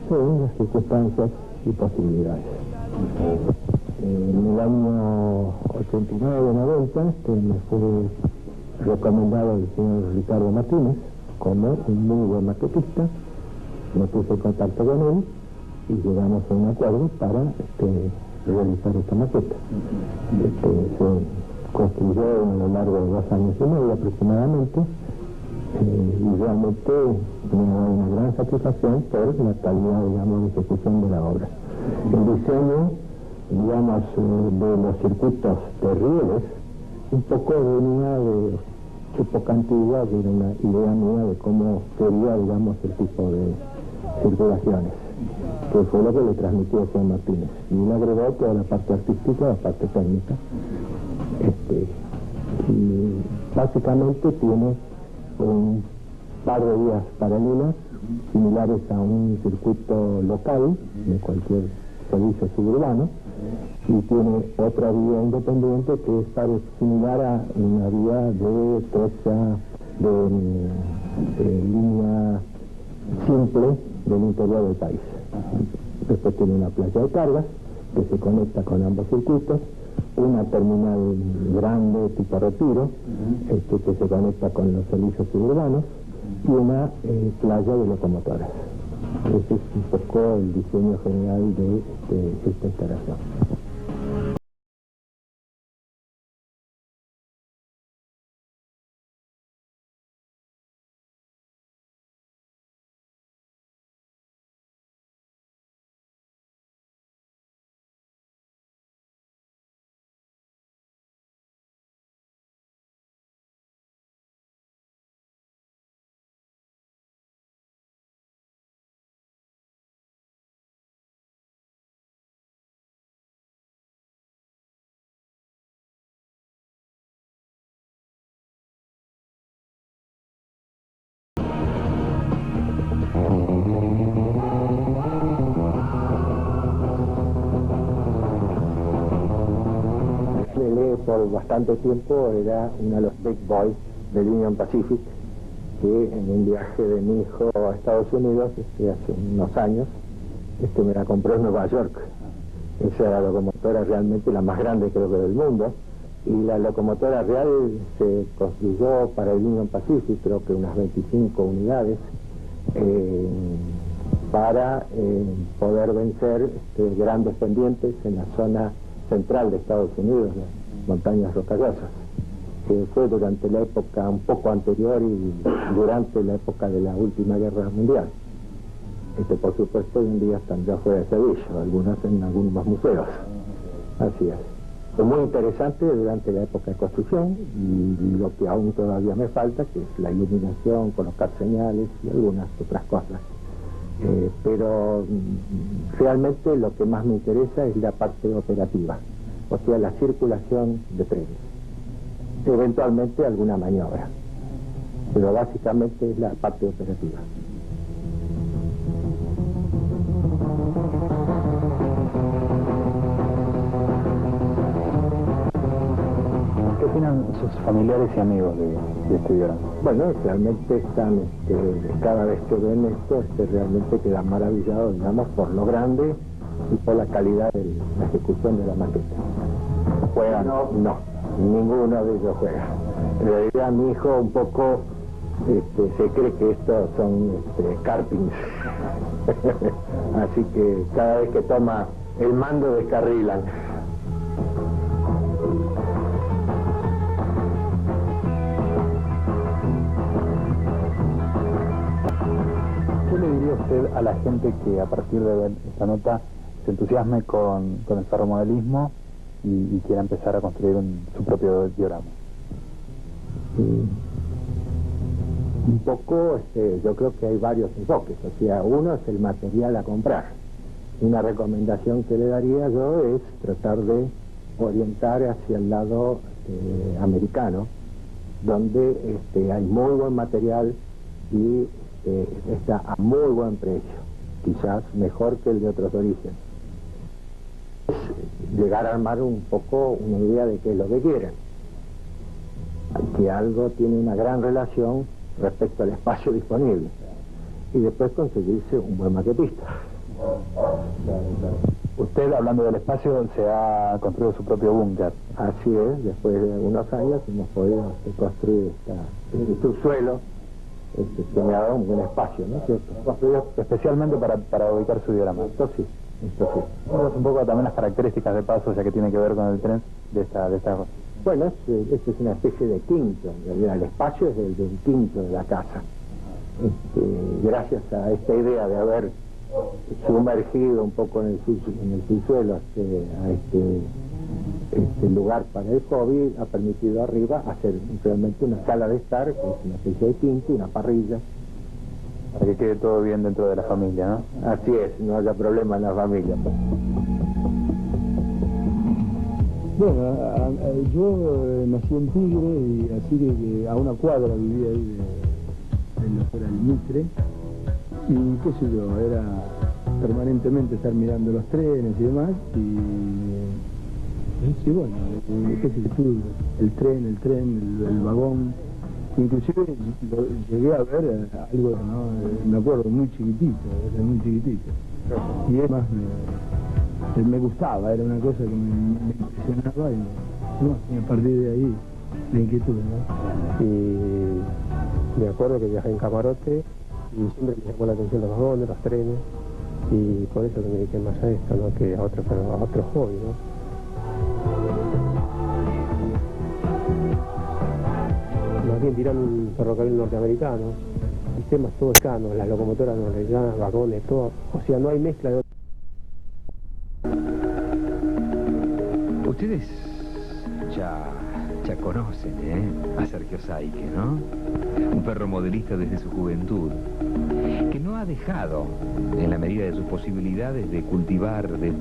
según las circunstancias y posibilidades. En el año 89-90 me fue recomendado el señor Ricardo Martínez como un muy buen maquetista. Me puse en contacto con él y llegamos a un acuerdo para realizar esta maqueta. Se construyó a lo largo de 2 años y medio aproximadamente, y realmente me da una gran satisfacción por la calidad, digamos, de ejecución de la obra. El diseño, digamos, de los circuitos de rieles, un poco venía de época antigua, de una idea mía de cómo quería, digamos, el tipo de circulaciones, que fue lo que le transmitió a San Martínez. Y le agregó toda la parte artística, la parte técnica. Y básicamente tiene un par de vías paralelas, similares a un circuito local de cualquier servicio suburbano, y tiene otra vía independiente que es similar a una vía de trecha de línea simple del interior del país. Después tiene una playa de cargas que se conecta con ambos circuitos, una terminal grande tipo retiro que se conecta con los servicios suburbanos, y una playa de locomotoras. Ese es un poco el diseño general de esta instalación. Por bastante tiempo era uno de los big boys del Union Pacific, que en un viaje de mi hijo a Estados Unidos hace unos años me la compró en Nueva York. Esa era la locomotora realmente la más grande, creo que del mundo, y la locomotora real se construyó para el Union Pacific, creo que unas 25 unidades, para poder vencer grandes pendientes en la zona central de Estados Unidos, las montañas rocallosas, que fue durante la época un poco anterior y durante la época de la última guerra mundial. Por supuesto, hoy en día están ya fuera de servicio, algunas en algunos museos. Así es. Fue muy interesante durante la época de construcción, y lo que aún todavía me falta, que es la iluminación, colocar señales y algunas otras cosas. Pero realmente lo que más me interesa es la parte operativa, o sea, la circulación de trenes, eventualmente alguna maniobra, pero básicamente es la parte operativa. ¿Qué opinan sus familiares y amigos de este diorama? Bueno, realmente están, cada vez que ven esto, realmente quedan maravillados, digamos, por lo grande y por la calidad de la ejecución de la maqueta. ¿Juegan? No, ninguno de ellos juega. En realidad mi hijo un poco se cree que estos son karpings. Así que cada vez que toma el mando descarrilan. ¿Qué le diría usted a la gente que a partir de ver esta nota se entusiasme con el ferromodelismo y quiera empezar a construir su propio diorama? Un poco, yo creo que hay varios enfoques. O sea, uno es el material a comprar. Una recomendación que le daría yo es tratar de orientar hacia el lado americano, donde hay muy buen material y está a muy buen precio, quizás mejor que el de otros orígenes. Llegar a armar un poco una idea de qué es lo que quieren, que algo tiene una gran relación respecto al espacio disponible, y después conseguirse un buen maquetista. Usted, hablando del espacio, se ha construido su propio búnker. Así es, después de unos años hemos podido construir este subsuelo que me ha dado un buen espacio, ¿no es cierto? Construido especialmente para ubicar su diorama. Esto sí. Un poco también las características de paso, ya que tiene que ver con el tren de esta cosa. Bueno, esto es una especie de quinto, en realidad el espacio es el del quinto de la casa. Gracias a esta idea de haber sumergido un poco en el subsuelo a este lugar para el hobby, ha permitido arriba hacer realmente una sala de estar, que es una especie de quinto, una parrilla. Para que quede todo bien dentro de la familia, ¿no? Así es, no haya problema en la familia. Bueno, yo nací en Tigre, y así que a una cuadra vivía ahí de lo que era el Mitre, y qué sé yo, era permanentemente estar mirando los trenes y demás, y bueno, qué sé yo, el tren, el vagón, inclusive llegué a ver algo, ¿no? Me acuerdo, muy chiquitito, y es más, me gustaba, era una cosa que me impresionaba, y a partir de ahí la inquietud, ¿no? Y me acuerdo que viajé en camarote y siempre me llamó la atención los vagones, los trenes, y por eso que me dediqué más a esto, ¿no? Que a otro hobby, ¿no? Más bien tiran un ferrocarril norteamericano, sistemas todos escanos, las locomotoras norteamericanas, vagones, todo, o sea, no hay mezcla de... Ustedes ya conocen a Sergio Saike, ¿no? Un ferromodelista desde su juventud, que no ha dejado, en la medida de sus posibilidades, de cultivar, de